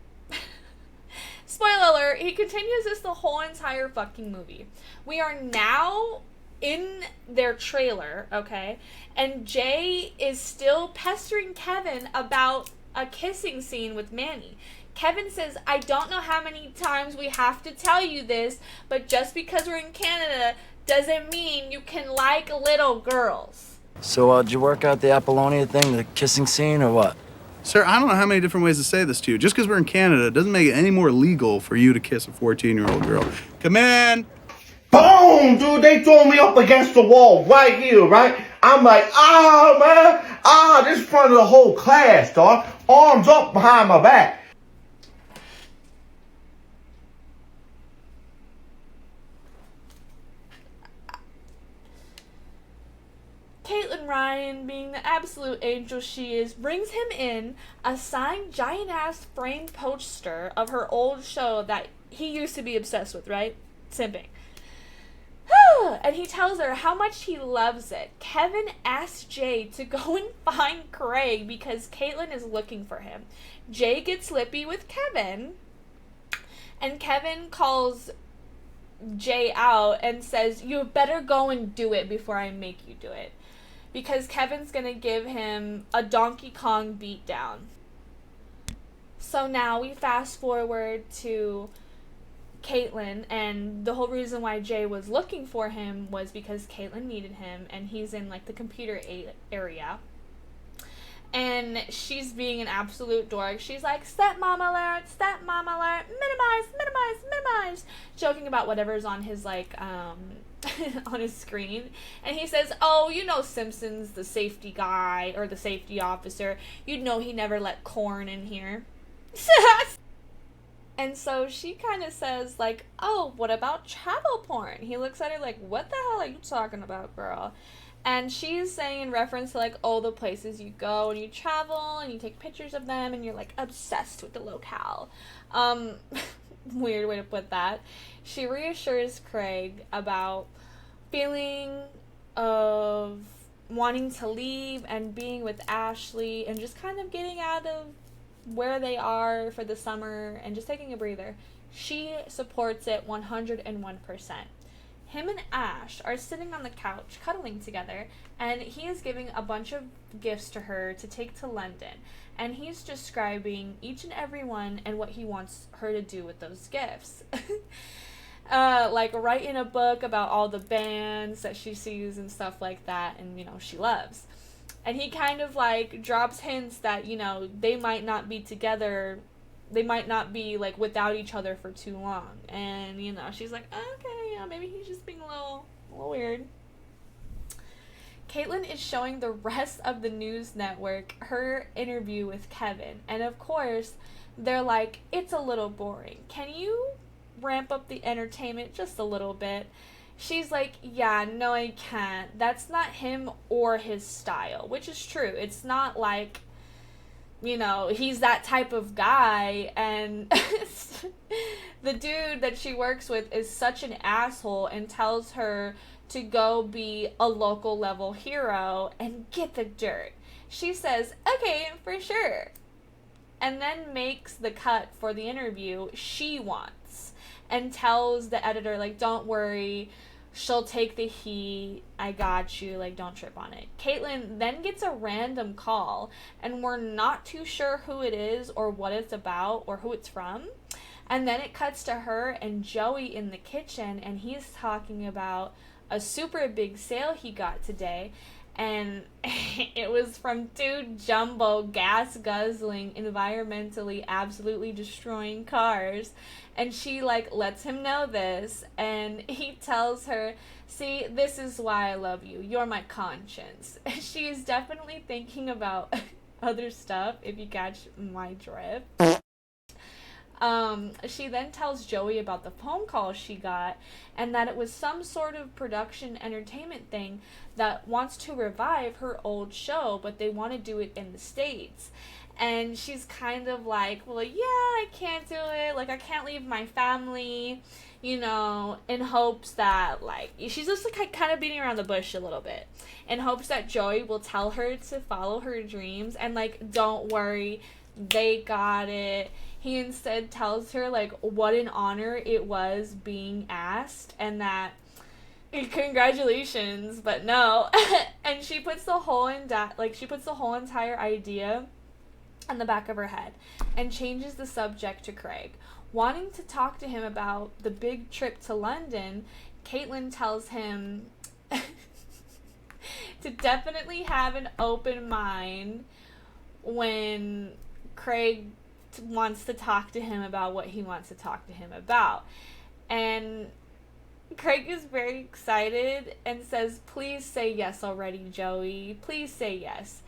Spoiler alert, he continues this the whole entire fucking movie. We are now in their trailer, okay? And Jay is still pestering Kevin about a kissing scene with Manny. Kevin says, I don't know how many times we have to tell you this, but just because we're in Canada doesn't mean you can like little girls. So, did you work out the Apollonia thing, the kissing scene, or what? Sir, I don't know how many different ways to say this to you. Just because we're in Canada doesn't make it any more legal for you to kiss a 14-year-old girl. Come in! Boom, dude, they throw me up against the wall right here, right? I'm like, this is front of the whole class, dog. Arms up behind my back. Caitlyn Ryan, being the absolute angel she is, brings him in a signed giant-ass framed poster of her old show that he used to be obsessed with, right? Simping. And he tells her how much he loves it. Kevin asks Jay to go and find Craig because Caitlyn is looking for him. Jay gets lippy with Kevin, and Kevin calls Jay out and says, you better go and do it before I make you do it. Because Kevin's gonna give him a Donkey Kong beatdown. So now we fast forward to Caitlyn, and the whole reason why Jay was looking for him was because Caitlyn needed him, and he's in like the computer area. And she's being an absolute dork. She's like, stepmom alert, minimize, joking about whatever's on his like on his screen. And he says, oh, you know Simpson's the safety guy or the safety officer. You'd know he never let corn in here. And so she kind of says like, oh, what about travel porn? He looks at her like, what the hell are you talking about, girl? And she's saying in reference to like all the places you go and you travel and you take pictures of them and you're like obsessed with the locale. Weird way to put that. She reassures Craig about feeling of wanting to leave and being with Ashley and just kind of getting out of where they are for the summer and just taking a breather. She supports it 101%. Him and Ash are sitting on the couch cuddling together, and he is giving a bunch of gifts to her to take to London, and he's describing each and every one and what he wants her to do with those gifts. Like writing a book about all the bands that she sees and stuff like that, and you know she loves. And he kind of like drops hints that, you know, they might not be together, they might not be like without each other for too long. And you know, she's like, okay, yeah, maybe he's just being a little weird. Caitlyn is showing the rest of the news network her interview with Kevin, and of course they're like, it's a little boring, can you ramp up the entertainment just a little bit? She's like, yeah, no, I can't. That's not him or his style, which is true. It's not like, you know, he's that type of guy. And the dude that she works with is such an asshole and tells her to go be a local level hero and get the dirt. She says, okay, for sure. And then makes the cut for the interview she wants. And tells the editor, like, don't worry, she'll take the heat, I got you, like, don't trip on it. Caitlyn then gets a random call, and we're not too sure who it is or what it's about or who it's from. And then it cuts to her and Joey in the kitchen, and he's talking about a super big sale he got today. And it was from two jumbo gas-guzzling, environmentally absolutely destroying cars. And she, like, lets him know this. And he tells her, see, this is why I love you. You're my conscience. She is definitely thinking about other stuff, if you catch my drift. She then tells Joey about the phone call she got and that it was some sort of production entertainment thing that wants to revive her old show, but they want to do it in the States. And she's kind of like, well, yeah, I can't do it. Like, I can't leave my family, you know, in hopes that, like, she's just like kind of beating around the bush a little bit in hopes that Joey will tell her to follow her dreams and, like, don't worry, they got it. He instead tells her, like, what an honor it was being asked and that congratulations, but no. And she puts the whole entire idea on the back of her head and changes the subject to Craig. Wanting to talk to him about the big trip to London, Caitlyn tells him to definitely have an open mind when Craig wants to talk to him about what he wants to talk to him about. And Craig is very excited and says, please say yes already, Joey. Please say yes.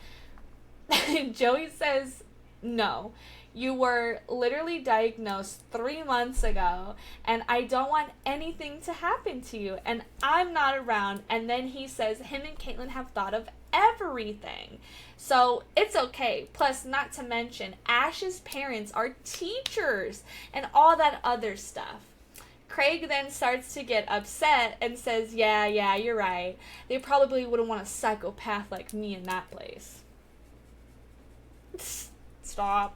Joey says, no. You were literally diagnosed 3 months ago, and I don't want anything to happen to you, and I'm not around. And then he says him and Caitlyn have thought of everything. So it's okay. Plus, not to mention, Ash's parents are teachers and all that other stuff. Craig then starts to get upset and says, yeah, you're right. They probably wouldn't want a psychopath like me in that place. Stop.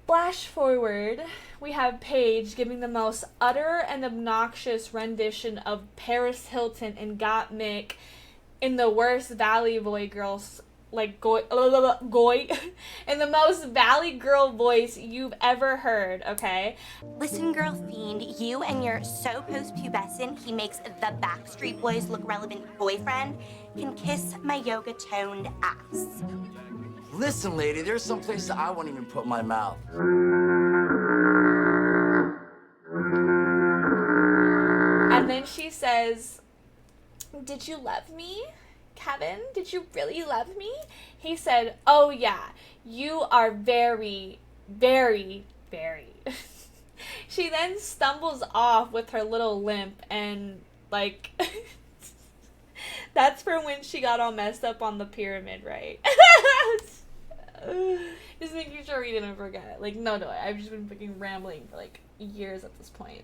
Flash forward, we have Paige giving the most utter and obnoxious rendition of Paris Hilton and Got Mick in the worst Valley Boy girls, like Goin, in the most Valley Girl voice you've ever heard, okay? Listen, girl fiend, you and your so post-pubescent, he makes the Backstreet Boys look relevant boyfriend can kiss my yoga-toned ass. Listen, lady, there's some places I won't even put my mouth. And then she says, did you love me? Kevin, did you really love me? He said, oh yeah, you are very, very, very. She then stumbles off with her little limp and, like, that's for when she got all messed up on the pyramid, right? Just making sure we didn't forget. Like, no, I've just been fucking rambling for, like, years at this point.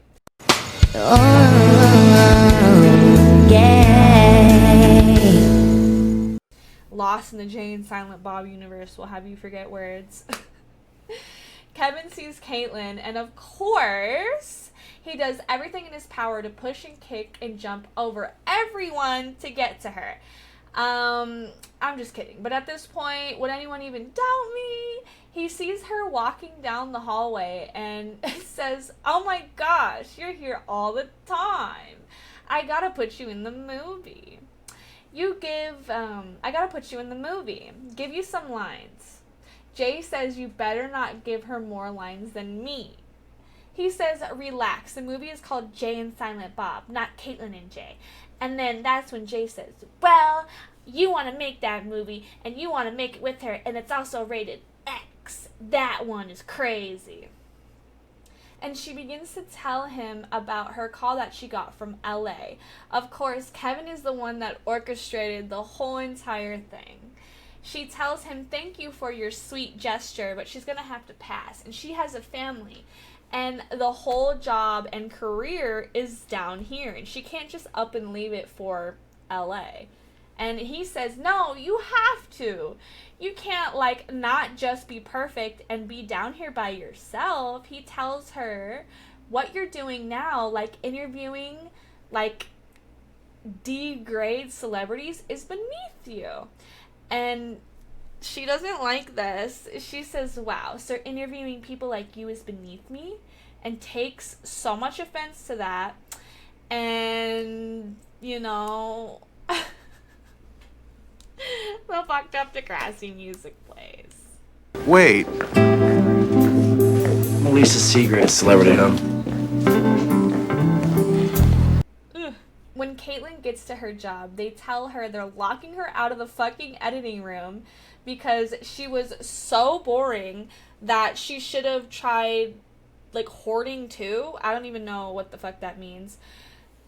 Lost in the Jay and Silent Bob universe will have you forget words. Kevin sees Caitlyn, and of course, he does everything in his power to push and kick and jump over everyone to get to her. I'm just kidding. But at this point, would anyone even doubt me? He sees her walking down the hallway and says, oh my gosh, you're here all the time. I gotta put you in the movie. I gotta put you in the movie. Give you some lines. Jay says you better not give her more lines than me. He says, relax, the movie is called Jay and Silent Bob, not Caitlyn and Jay. And then that's when Jay says, well, you want to make that movie, and you want to make it with her, and it's also rated X. That one is crazy. And she begins to tell him about her call that she got from LA. Of course, Kevin is the one that orchestrated the whole entire thing. She tells him, thank you for your sweet gesture, but she's going to have to pass. And she has a family. And the whole job and career is down here. And she can't just up and leave it for LA. And he says, no, you have to. You can't, like, not just be perfect and be down here by yourself. He tells her what you're doing now, like interviewing, like, D-grade celebrities is beneath you. And she doesn't like this. She says, wow, so interviewing people like you is beneath me, and takes so much offense to that. And, you know, the fucked up Degrassi music plays. Wait. Melissa Seagrass, celebrity, huh? When Caitlyn gets to her job, they tell her they're locking her out of the fucking editing room because she was so boring that she should have tried, like, hoarding too. I don't even know what the fuck that means.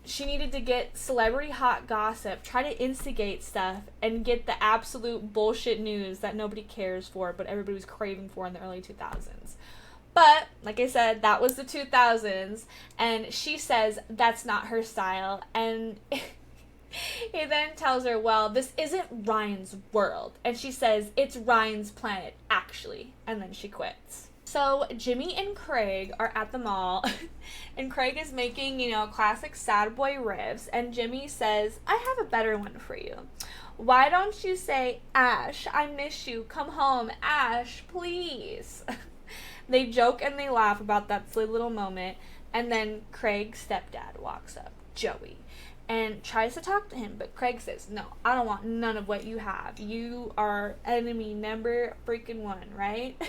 She needed to get celebrity hot gossip, try to instigate stuff, and get the absolute bullshit news that nobody cares for, but everybody was craving for in the early 2000s. But, like I said, that was the 2000s, and she says that's not her style, and he then tells her, well, this isn't Ryan's world, and she says, it's Ryan's planet, actually, and then she quits. So, Jimmy and Craig are at the mall, and Craig is making, you know, classic sad boy riffs, and Jimmy says, I have a better one for you. Why don't you say, Ash, I miss you, come home, Ash, please. They joke and they laugh about that silly little moment, and then Craig's stepdad walks up, Joey, and tries to talk to him, but Craig says, no, I don't want none of what you have. You are enemy number freaking one, right?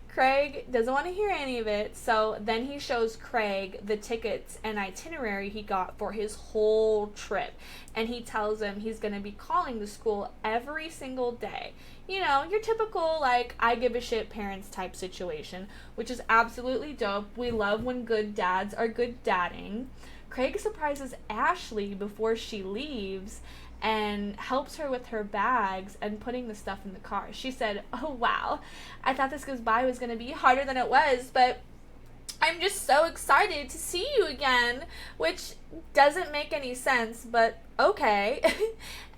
Craig doesn't want to hear any of it, so then he shows Craig the tickets and itinerary he got for his whole trip, and he tells him he's going to be calling the school every single day. You know, your typical, like, I give a shit parents type situation, which is absolutely dope. We love when good dads are good dadding. Craig surprises Ashley before she leaves, and helps her with her bags and putting the stuff in the car. She said, "Oh wow, I thought this goodbye was going to be harder than it was, but I'm just so excited to see you again," which doesn't make any sense, but okay.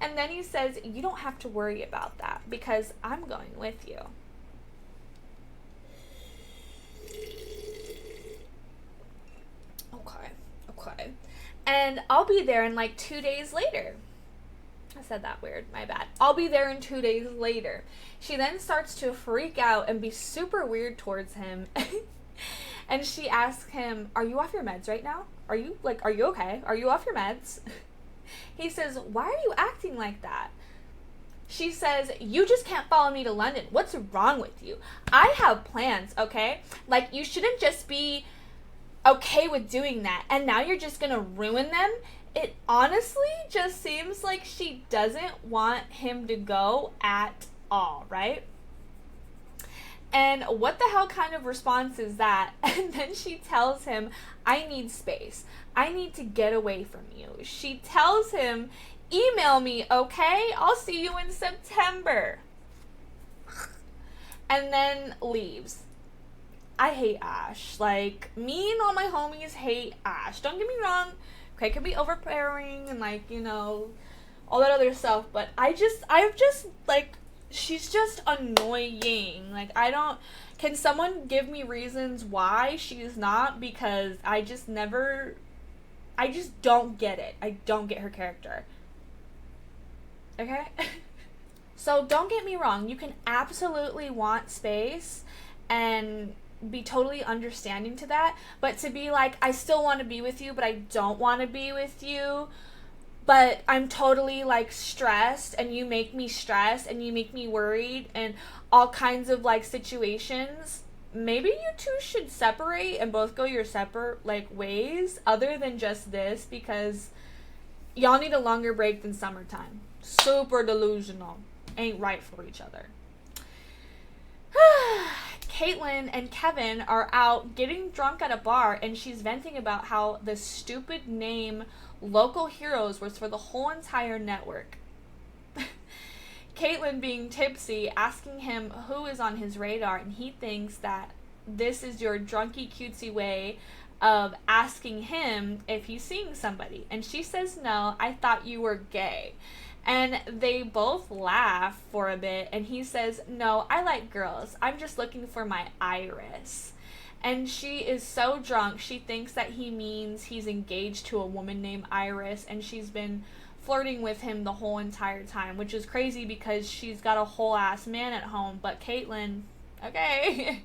And then he says, "You don't have to worry about that because I'm going with you." Okay. And I'll be there in like 2 days later. I said that weird, my bad. I'll be there in 2 days later. She then starts to freak out and be super weird towards him. And she asks him, "Are you off your meds right now? Are you okay? Are you off your meds?" He says, "Why are you acting like that?" She says, "You just can't follow me to London. What's wrong with you? I have plans, okay? Like, you shouldn't just be okay with doing that, and now you're just gonna ruin them." It honestly just seems like she doesn't want him to go at all, right? And what the hell kind of response is that? And then she tells him, "I need space. I need to get away from you." She tells him, "Email me, okay? I'll see you in September." And then leaves. I hate Ash. Like, me and all my homies hate Ash. Don't get me wrong. Craig can be overbearing and, like, you know, all that other stuff. But I've just, like, she's just annoying. Like, can someone give me reasons why she's not? Because I just don't get it. I don't get her character. Okay? So don't get me wrong. You can absolutely want space and be totally understanding to that, but to be like, I still want to be with you, but I don't want to be with you, but I'm totally like stressed, and you make me stressed, and you make me worried, and all kinds of like situations. Maybe you two should separate and both go your separate like ways, other than just this, because y'all need a longer break than summertime. Super delusional. Ain't right for each other. Caitlyn and Kevin are out getting drunk at a bar, and she's venting about how the stupid name Local Heroes was for the whole entire network. Caitlyn being tipsy, asking him who is on his radar, and he thinks that this is your drunky cutesy way of asking him if he's seeing somebody. And she says, "No, I thought you were gay." And they both laugh for a bit, and he says, "No, I like girls. I'm just looking for my iris." And she is so drunk, she thinks that he means he's engaged to a woman named Iris, and she's been flirting with him the whole entire time, which is crazy because she's got a whole ass man at home. But Caitlyn, okay.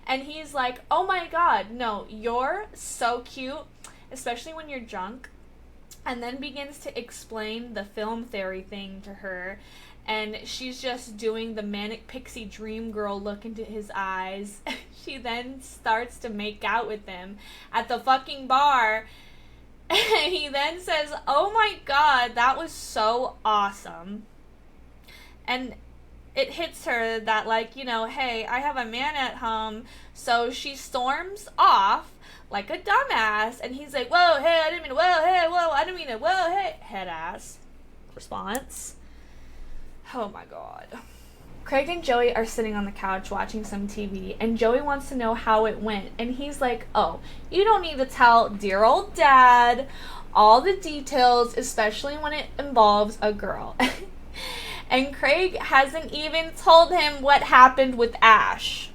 And he's like, "Oh my god, no, you're so cute, especially when you're drunk." And then begins to explain the film theory thing to her. And she's just doing the manic pixie dream girl look into his eyes. She then starts to make out with him at the fucking bar. And he then says, "Oh my god, that was so awesome." And it hits her that, like, you know, hey, I have a man at home. So she storms off like a dumbass, and he's like, "Whoa, hey, I didn't mean to, whoa, hey, whoa, I didn't mean to, whoa, hey," head ass response. Oh my god. Craig and Joey are sitting on the couch watching some TV, and Joey wants to know how it went, and he's like, "Oh, you don't need to tell dear old dad all the details, especially when it involves a girl." And Craig hasn't even told him what happened with Ash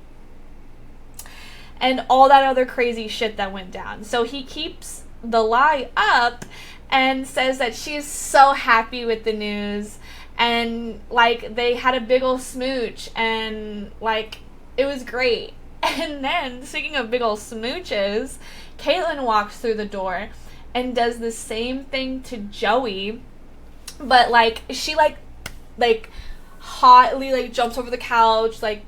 and all that other crazy shit that went down. So he keeps the lie up and says that she is so happy with the news, and like they had a big ol' smooch, and like it was great. And then, speaking of big ol' smooches, Caitlyn walks through the door and does the same thing to Joey, but like she like hotly like jumps over the couch, like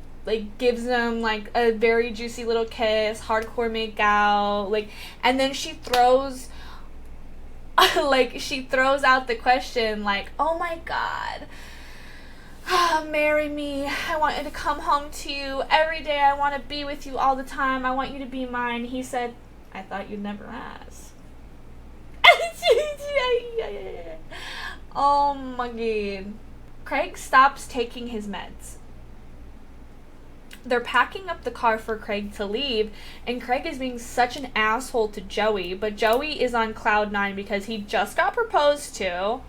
gives him like a very juicy little kiss, hardcore make out, like, and then she throws she throws out the question like, "Oh my god, marry me. I want you to come home to you every day. I want to be with you all the time. I want you to be mine." He said, "I thought you'd never ask." Oh my god. Craig stops taking his meds. They're packing up the car for Craig to leave, and Craig is being such an asshole to Joey, but Joey is on cloud 9 because he just got proposed to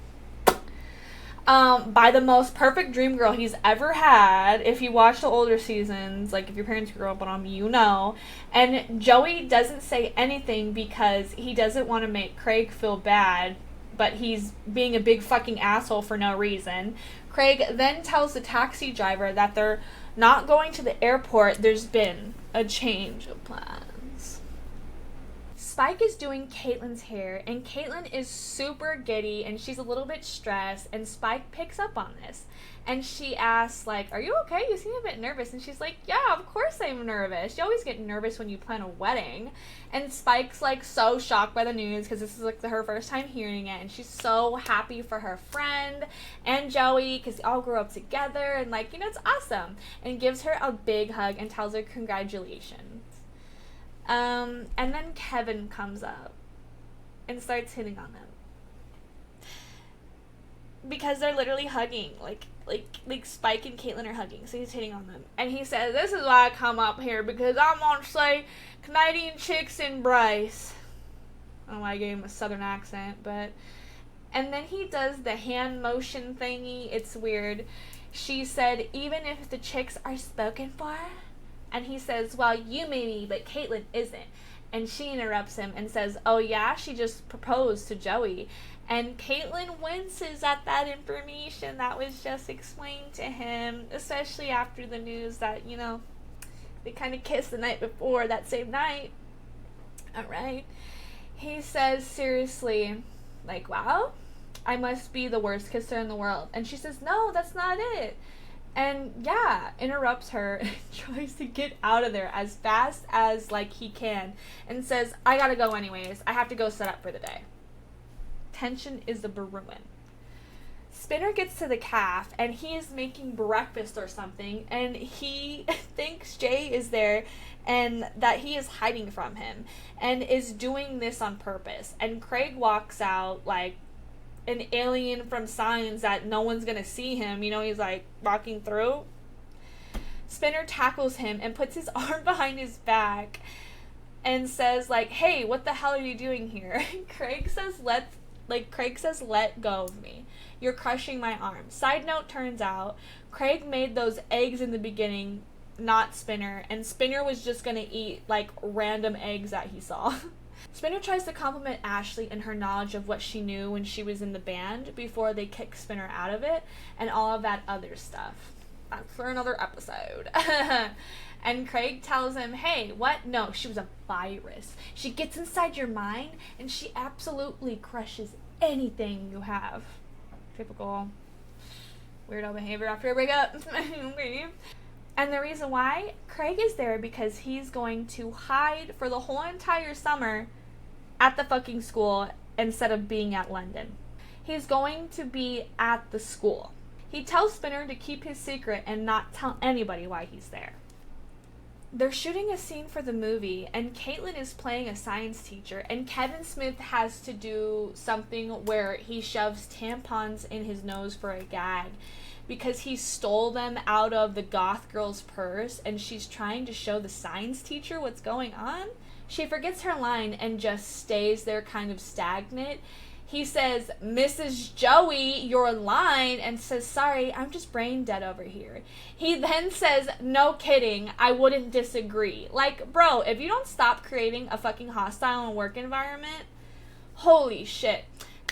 by the most perfect dream girl he's ever had. If you watch the older seasons, like if your parents grew up on them, you know. And Joey doesn't say anything because he doesn't want to make Craig feel bad, but he's being a big fucking asshole for no reason. Craig then tells the taxi driver that they're not going to the airport. There's been a change of plans. Spike is doing Caitlyn's hair, and Caitlyn is super giddy, and she's a little bit stressed, and Spike picks up on this. And she asks, like, are you okay? You seem a bit nervous. And she's like, yeah, of course I'm nervous. You always get nervous when you plan a wedding. And Spike's, like, so shocked by the news because this is, like, her first time hearing it. And she's so happy for her friend and Joey because they all grew up together. And, like, you know, it's awesome. And gives her a big hug and tells her congratulations. And then Kevin comes up and starts hitting on them. Because they're literally hugging, like Spike and Caitlyn are hugging, so he's hitting on them. And he says, this is why I come up here, because I want to say Canadian chicks embrace. I don't know why I gave him a southern accent, but... And then he does the hand motion thingy. It's weird. She said, even if the chicks are spoken for? And he says, well, you maybe, but Caitlyn isn't. And she interrupts him and says, oh yeah, she just proposed to Joey. And Caitlyn winces at that information that was just explained to him, especially after the news that, you know, they kind of kissed the night before, that same night. Alright. He says, seriously, like, wow, I must be the worst kisser in the world. And she says, no, that's not it. And yeah, interrupts her and tries to get out of there as fast as, like, he can. And says, I gotta go anyways. I have to go set up for the day. Tension is a brewing. Spinner gets to the calf and he is making breakfast or something, and he thinks Jay is there and that he is hiding from him and is doing this on purpose. And Craig walks out like an alien from Signs that no one's gonna see him. You know, he's like walking through. Spinner tackles him and puts his arm behind his back and says like, hey, what the hell are you doing here? Craig says, let go of me. You're crushing my arm. Side note, turns out Craig made those eggs in the beginning, not Spinner, and Spinner was just gonna eat like random eggs that he saw. Spinner tries to compliment Ashley and her knowledge of what she knew when she was in the band before they kick Spinner out of it, and all of that other stuff. That's for another episode. And Craig tells him, hey, what? No, she was a virus. She gets inside your mind and she absolutely crushes anything you have. Typical weirdo behavior after a breakup. And the reason why Craig is there because he's going to hide for the whole entire summer at the fucking school instead of being at London. He's going to be at the school. He tells Spinner to keep his secret and not tell anybody why he's there. They're shooting a scene for the movie, and Caitlyn is playing a science teacher, and Kevin Smith has to do something where he shoves tampons in his nose for a gag because he stole them out of the goth girl's purse, and she's trying to show the science teacher what's going on. She forgets her line and just stays there kind of stagnant. He says, Mrs. Joey, your line, and says, sorry, I'm just brain dead over here. He then says, no kidding, I wouldn't disagree. Like, bro, if you don't stop creating a fucking hostile work environment, holy shit.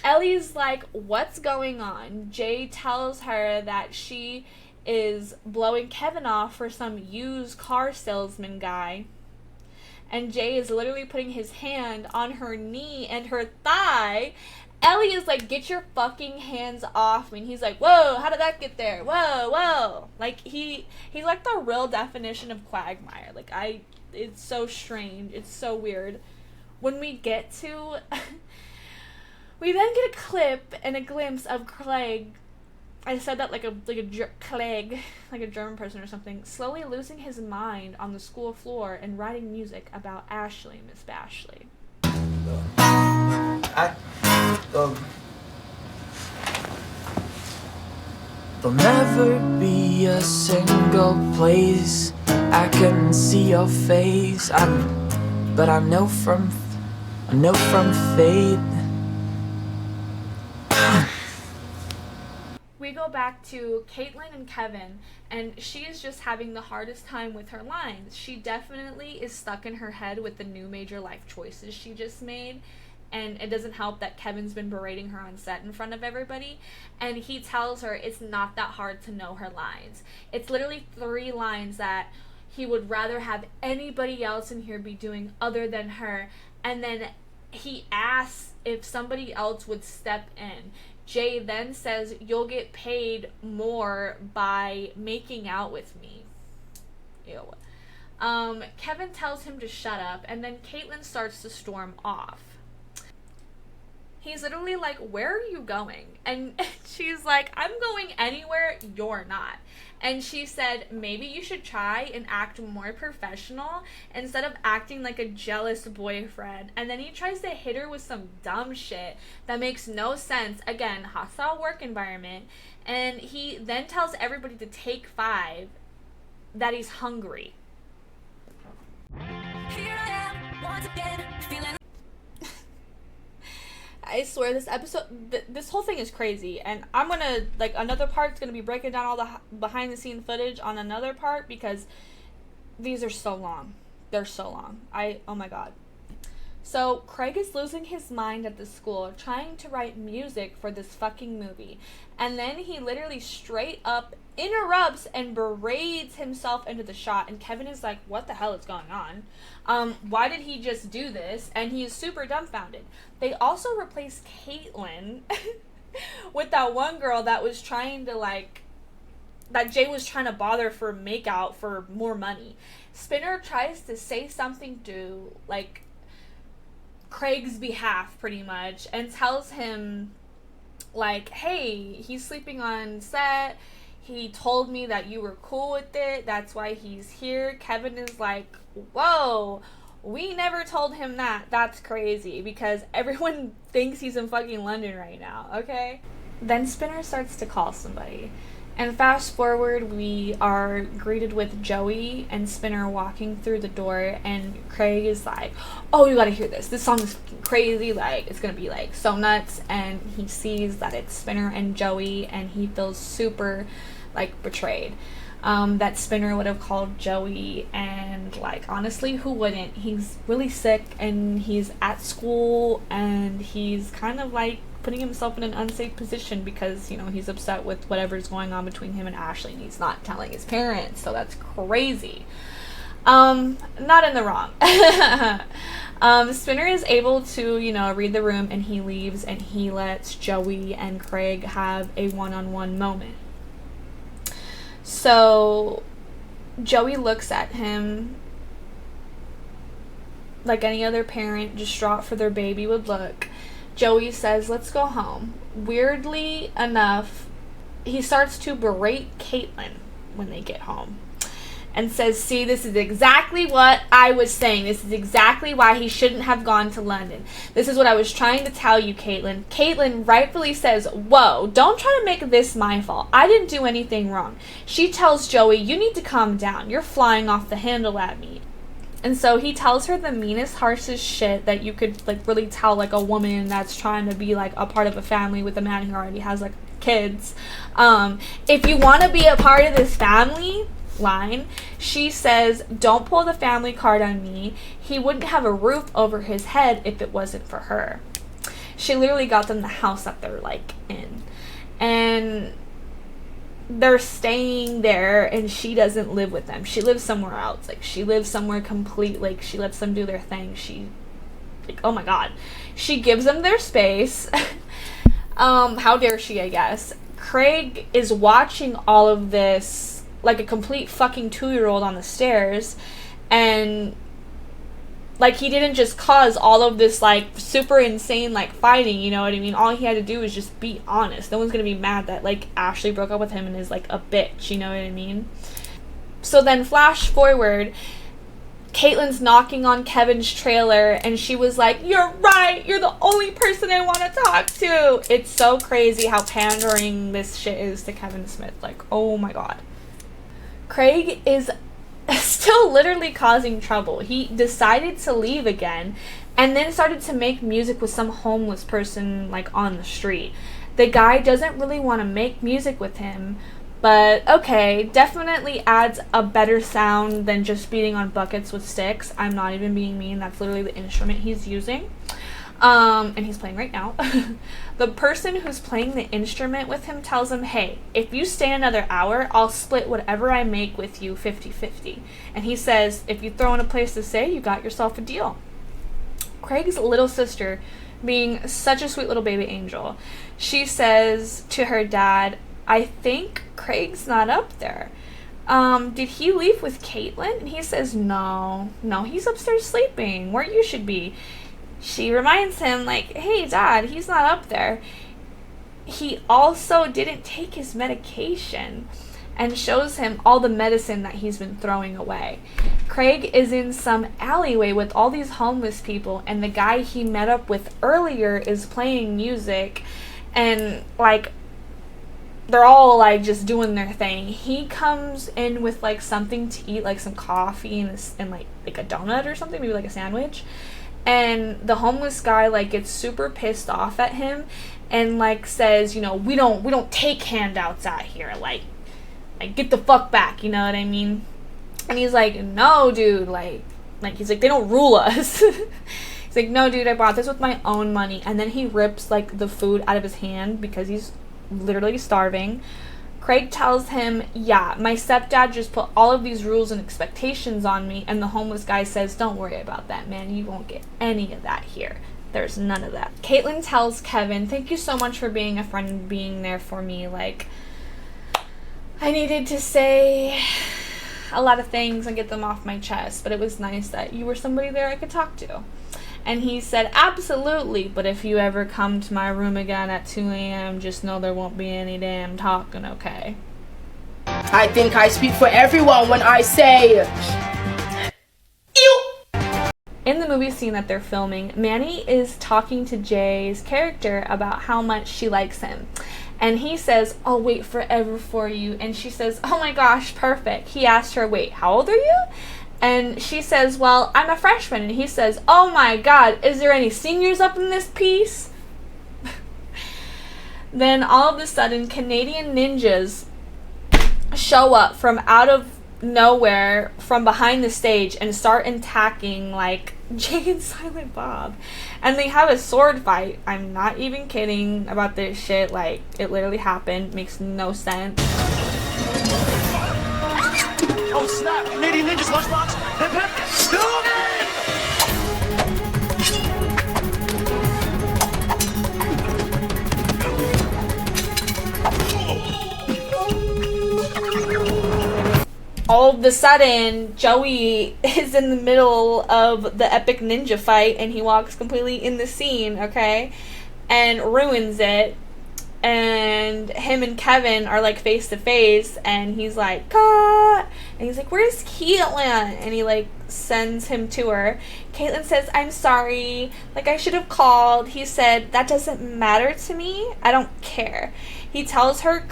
Ellie's like, what's going on? Jay tells her that she is blowing Kevin off for some used car salesman guy. And Jay is literally putting his hand on her knee and her thigh. Ellie is like, get your fucking hands off me. And he's like, whoa, how did that get there? Whoa, whoa. Like, he's like the real definition of Quagmire. Like, it's so strange. It's so weird. When we get to... we then get a clip and a glimpse of Clegg. I said that like a Clegg, like a German person or something, slowly losing his mind on the school floor and writing music about Ashley, Miss Bashley. There'll never be a single place I can see your face. But I know from fate. We go back to Caitlyn and Kevin, and she is just having the hardest time with her lines. She definitely is stuck in her head with the new major life choices she just made, and it doesn't help that Kevin's been berating her on set in front of everybody, and he tells her it's not that hard to know her lines. It's literally 3 lines that he would rather have anybody else in here be doing other than her, and then he asks if somebody else would step in. Jay then says, "You'll get paid more by making out with me." Ew. Kevin tells him to shut up, and then Caitlyn starts to storm off. He's literally like, "Where are you going?" And she's like, "I'm going anywhere you're not." And she said, "Maybe you should try and act more professional instead of acting like a jealous boyfriend." And then he tries to hit her with some dumb shit that makes no sense. Again, hostile work environment. And he then tells everybody to take 5, that he's hungry. Here I am, once again, feeling... I swear this episode, this whole thing is crazy, and I'm gonna, like, another part's gonna be breaking down all the behind the scene footage on another part, because these are so long. They're so long. Oh my god. So Craig is losing his mind at the school, trying to write music for this fucking movie, and then he literally straight up interrupts and berates himself into the shot, and Kevin is like, "What the hell is going on? Why did he just do this?" And he is super dumbfounded. They also replaced Caitlyn with that one girl that was trying to, like, that Jay was trying to bother for makeout for more money. Spinner tries to say something to, like, Craig's behalf, pretty much, and tells him, like, "Hey, he's sleeping on set. He told me that you were cool with it. That's why he's here." Kevin is like, "Whoa, we never told him that. That's crazy," because everyone thinks he's in fucking London right now, okay? Then Spinner starts to call somebody. And fast forward, we are greeted with Joey and Spinner walking through the door, and Craig is like, "Oh, you gotta hear this. This song is fucking crazy. Like, it's gonna be, like, so nuts." And he sees that it's Spinner and Joey, and he feels super, like, betrayed. That Spinner would have called Joey, and, like, honestly, who wouldn't? He's really sick, and he's at school, and he's kind of, like, putting himself in an unsafe position because, you know, he's upset with whatever's going on between him and Ashley, and he's not telling his parents, so that's crazy. Not in the wrong. Spinner is able to, you know, read the room, and he leaves, and he lets Joey and Craig have a one-on-one moment. So Joey looks at him like any other parent distraught for their baby would look. Joey says, "Let's go home." Weirdly enough, he starts to berate Caitlyn when they get home and says, "See, this is exactly what I was saying. This is exactly why he shouldn't have gone to London. This is what I was trying to tell you, Caitlyn." Caitlyn rightfully says, "Whoa, don't try to make this my fault. I didn't do anything wrong." She tells Joey, "You need to calm down. You're flying off the handle at me." And so he tells her the meanest, harshest shit that you could, like, really tell, like, a woman that's trying to be, like, a part of a family with a man who already has, like, kids. "If you want to be a part of this family," line, she says, "don't pull the family card on me. He wouldn't have a roof over his head if it wasn't for her." She literally got them the house that they're, like, in. And they're staying there, and she doesn't live with them. She lives somewhere else. Like, she lives somewhere complete. Like, she lets them do their thing. She, like, oh my god. She gives them their space. How dare she, I guess. Craig is watching all of this like a complete fucking 2-year-old on the stairs, and like, he didn't just cause all of this, like, super insane, like, fighting, you know what I mean? All he had to do was just be honest. No one's gonna be mad that, like, Ashley broke up with him and is, like, a bitch, you know what I mean? So then, flash forward, Caitlyn's knocking on Kevin's trailer and she was like, "You're right, you're the only person I want to talk to." It's so crazy how pandering this shit is to Kevin Smith. Like, oh my god. Craig is still literally causing trouble. He decided to leave again and then started to make music with some homeless person like on the street. The guy doesn't really want to make music with him, but okay, definitely adds a better sound than just beating on buckets with sticks. I'm not even being mean, that's literally the instrument he's using. And he's playing right now. The person who's playing the instrument with him tells him, "Hey, if you stay another hour, I'll split whatever I make with you 50-50. And he says, "If you throw in a place to stay, you got yourself a deal." Craig's little sister, being such a sweet little baby angel, she says to her dad, "I think Craig's not up there. Did he leave with Caitlyn?" And he says, no, he's upstairs sleeping where you should be." She reminds him like, "Hey dad, he's not up there. He also didn't take his medication," and shows him all the medicine that he's been throwing away. Craig is in some alleyway with all these homeless people, and the guy he met up with earlier is playing music, and like they're all like just doing their thing. He comes in with like something to eat, like some coffee and like a donut or something, maybe like a sandwich. And the homeless guy like gets super pissed off at him and like says, "You know, we don't take handouts out here. Like get the fuck back," you know what I mean? And he's like, "No, dude, like he's like, they don't rule us." He's like, "No, dude, I bought this with my own money." And then he rips like the food out of his hand because he's literally starving. Craig tells him, "Yeah, my stepdad just put all of these rules and expectations on me." And the homeless guy says, "Don't worry about that, man. You won't get any of that here. There's none of that." Caitlyn tells Kevin, "Thank you so much for being a friend and being there for me. Like, I needed to say a lot of things and get them off my chest, but it was nice that you were somebody there I could talk to." And he said, "Absolutely, but if you ever come to my room again at 2 a.m., just know there won't be any damn talking, okay?" I think I speak for everyone when I say... In the movie scene that they're filming, Manny is talking to Jay's character about how much she likes him. And he says, "I'll wait forever for you." And she says, "Oh my gosh, perfect." He asked her, "Wait, how old are you?" And she says, "Well, I'm a freshman." And he says, "Oh my god, is there any seniors up in this piece?" Then all of a sudden, Canadian ninjas show up from out of nowhere from behind the stage and start attacking like Jay and Silent Bob. And they have a sword fight. I'm not even kidding about this shit. Like, it literally happened. Makes no sense. Oh snap! Canadian Ninjas lunchbox! Hip hip! All of a sudden, Joey is in the middle of the epic ninja fight and he walks completely in the scene, okay? And ruins it. And him and Kevin are like face to face and he's like, "Cut!" And he's like, "Where's Caitlyn?" And he like sends him to her. Caitlyn says, "I'm sorry, like I should have called." He said, "That doesn't matter to me. I don't care." He tells her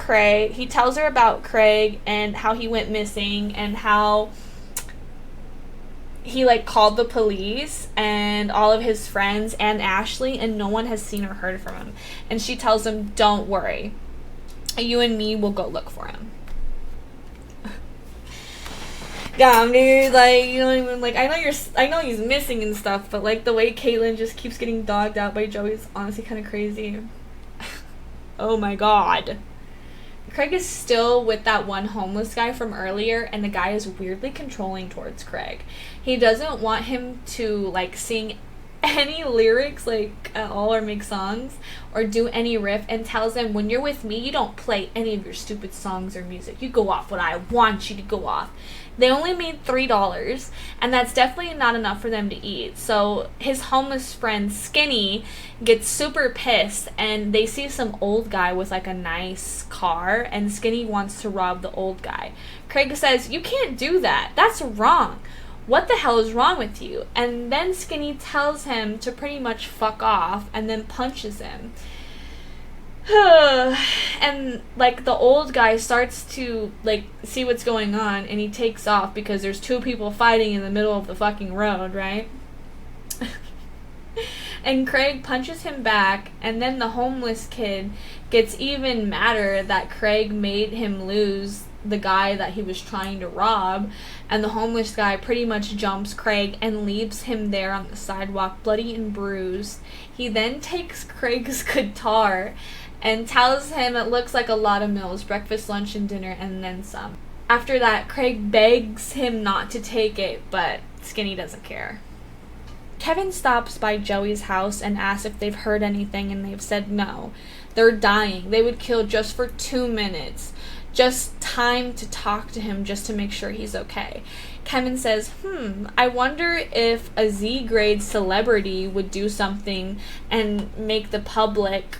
about Craig and how he went missing and how he like called the police and all of his friends and Ashley and no one has seen or heard from him. And she tells him, "Don't worry. You and me will go look for him." Damn, dude, like, you don't even, like, I know he's missing and stuff, but like the way Caitlyn just keeps getting dogged out by Joey is honestly kind of crazy. Oh my god. Craig is still with that one homeless guy from earlier, and the guy is weirdly controlling towards Craig. He doesn't want him to like sing any lyrics like at all or make songs or do any riff, and tells him, "When you're with me, you don't play any of your stupid songs or music. You go off what I want you to go off." They only made $3, and that's definitely not enough for them to eat. So his homeless friend Skinny gets super pissed, and they see some old guy with like a nice car, and Skinny wants to rob the old guy. Craig says, "You can't do that. That's wrong. what the hell is wrong with you? And then Skinny tells him to pretty much fuck off and then punches him. And like the old guy starts to like see what's going on, and he takes off because there's two people fighting in the middle of the fucking road, right? And Craig punches him back, and then the homeless kid gets even madder that Craig made him lose the guy that he was trying to rob, and the homeless guy pretty much jumps Craig and leaves him there on the sidewalk bloody and bruised. He then takes Craig's guitar and tells him it looks like a lot of meals, breakfast, lunch, and dinner, and then some. After that, Craig begs him not to take it, but Skinny doesn't care. Kevin stops by Joey's house and asks if they've heard anything, and they've said no. They're dying. They would kill just for 2 minutes. Just time to talk to him just to make sure he's okay. Kevin says, I wonder if a Z-grade celebrity would do something and make the public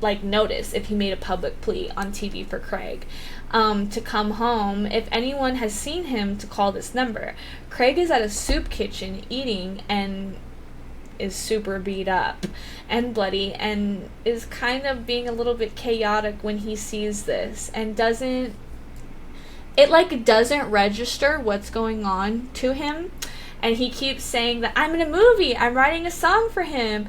like notice if he made a public plea on TV for Craig to come home. If anyone has seen him, to call this number. Craig is at a soup kitchen eating and is super beat up and bloody and is kind of being a little bit chaotic when he sees this, and doesn't register what's going on to him, and he keeps saying that I'm in a movie, I'm writing a song for him,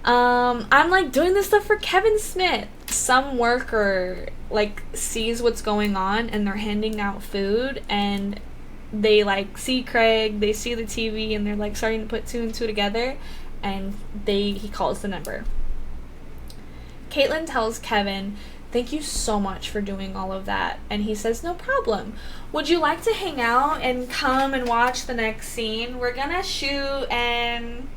I'm like doing this stuff for Kevin Smith. Some worker like sees what's going on, and they're handing out food, and they like see Craig, they see the TV, and they're like starting to put 2 and 2 together, and he calls the number. Caitlyn tells Kevin, thank you so much for doing all of that, and he says no problem. Would you like to hang out and come and watch the next scene? We're gonna shoot. And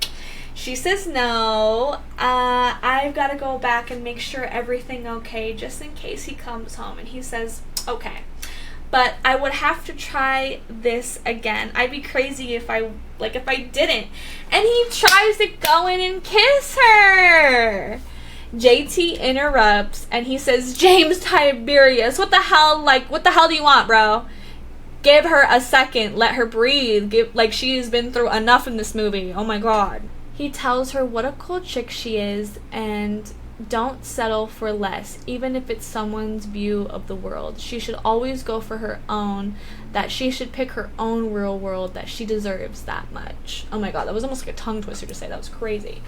she says no, I've got to go back and make sure everything okay just in case he comes home. And he says okay, but I would have to try this again. I'd be crazy if I didn't. And he tries to go in and kiss her. JT interrupts and he says, James Tiberius, what the hell do you want, bro? Give her a second, let her breathe. She's been through enough in this movie. Oh my god. He tells her what a cool chick she is and don't settle for less, even if it's someone's view of the world. She should always go for her own, that she should pick her own real world, that she deserves that much. Oh my god, that was almost like a tongue twister to say. That was crazy.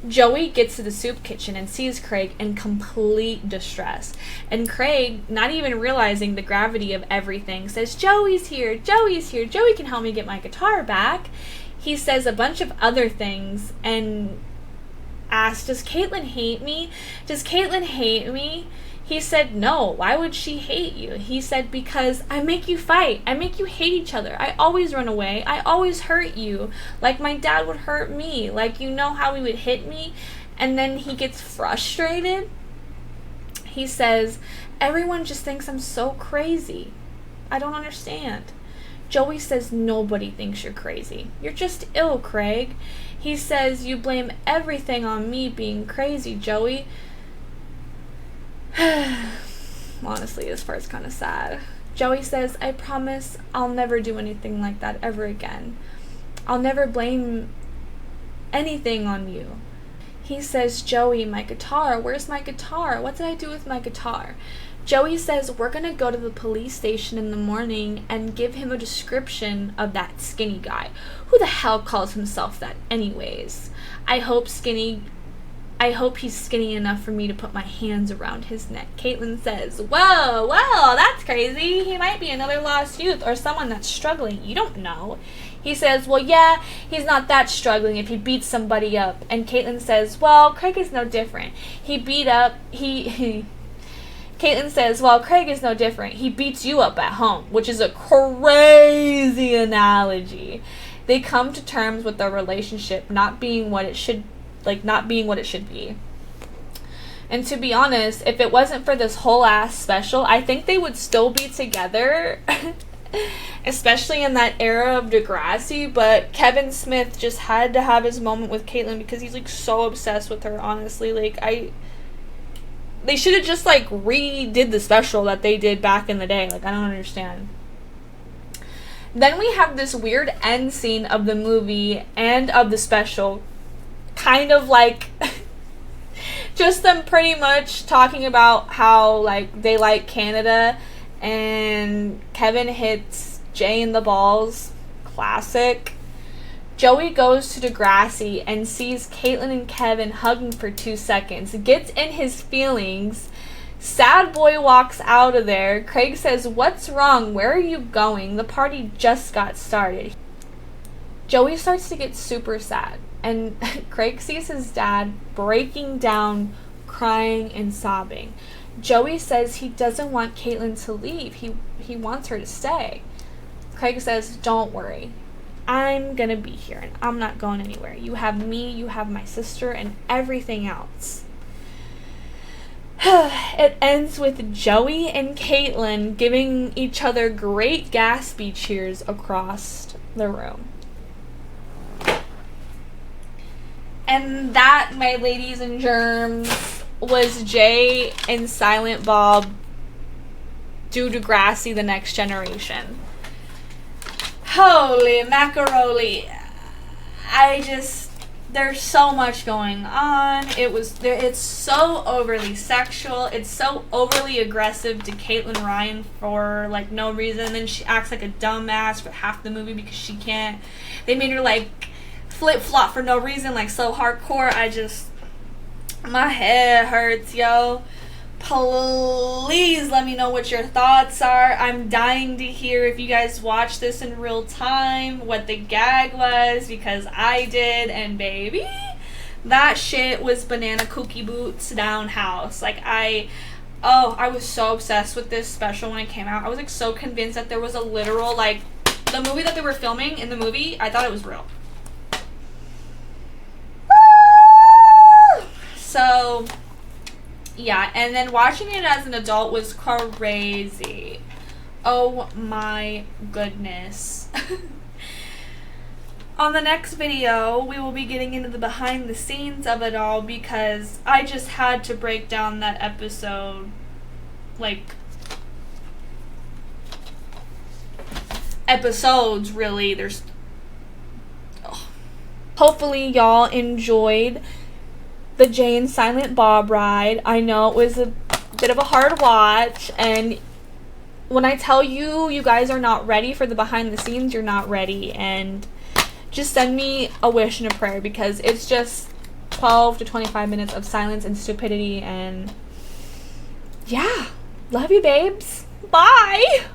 Joey gets to the soup kitchen and sees Craig in complete distress. And Craig, not even realizing the gravity of everything, says, Joey's here, Joey's here, Joey can help me get my guitar back. He says a bunch of other things and asks, does Caitlyn hate me? Does Caitlyn hate me? He said, no, why would she hate you? He said, because I make you fight. I make you hate each other. I always run away. I always hurt you. Like my dad would hurt me. Like, you know how he would hit me? And then he gets frustrated. He says, everyone just thinks I'm so crazy. I don't understand. Joey says, nobody thinks you're crazy. You're just ill, Craig. He says, you blame everything on me being crazy, Joey. Honestly, this part's kind of sad. Joey says, I promise I'll never do anything like that ever again. I'll never blame anything on you. He says, Joey, my guitar, where's my guitar? What did I do with my guitar? Joey says, we're gonna go to the police station in the morning and give him a description of that skinny guy. Who the hell calls himself that anyways? I hope he's skinny enough for me to put my hands around his neck. Caitlyn says, whoa, that's crazy. He might be another lost youth or someone that's struggling. You don't know. He says, well, yeah, he's not that struggling if he beats somebody up. And Caitlyn says, well, Craig is no different. Caitlyn says, well, Craig is no different. He beats you up at home, which is a crazy analogy. They come to terms with their relationship not being what it should be. And to be honest, if it wasn't for this whole ass special, I think they would still be together, especially in that era of Degrassi. But Kevin Smith just had to have his moment with Caitlyn because he's like so obsessed with her, honestly. They should have just redid the special that they did back in the day. I don't understand. Then we have this weird end scene of the movie and of the special, kind of like just them pretty much talking about how like they like Canada, and Kevin hits Jay in the balls. Classic. Joey goes to Degrassi and sees Caitlyn and Kevin hugging for 2 seconds, gets in his feelings. Sad boy walks out of there. Craig says, "What's wrong? Where are you going? The party just got started." Joey starts to get super sad, and Craig sees his dad breaking down, crying and sobbing. Joey says he doesn't want Caitlyn to leave. He wants her to stay. Craig says, "Don't worry. I'm gonna be here and I'm not going anywhere. You have me, you have my sister, and everything else." It ends with Joey and Caitlyn giving each other great Gatsby cheers across the room. And that, my ladies and germs, was Jay and Silent Bob do Degrassi The Next Generation. Holy macaroni. There's so much going on. It's so overly sexual. It's so overly aggressive to Caitlyn Ryan for like no reason. Then she acts like a dumbass for half the movie because she can't. They made her like flip-flop for no reason, like so hardcore. My head hurts, yo. Please let me know what your thoughts are. I'm dying to hear if you guys watch this in real time, what the gag was, because I did, and baby, that shit was banana cookie boots down house. Like I was so obsessed with this special when it came out. I was like so convinced that there was a literal, like, the movie that they were filming in the movie, I thought it was real. So yeah, and then watching it as an adult was crazy. Oh my goodness. On the next video, we will be getting into the behind the scenes of it all because I just had to break down that episode. Like, episodes, really. There's... Oh. Hopefully y'all enjoyed the Jay and Silent Bob ride. I know it was a bit of a hard watch, and when I tell you, you guys are not ready for the behind the scenes, you're not ready, and just send me a wish and a prayer because it's just 12 to 25 minutes of silence and stupidity, and yeah, love you babes, bye.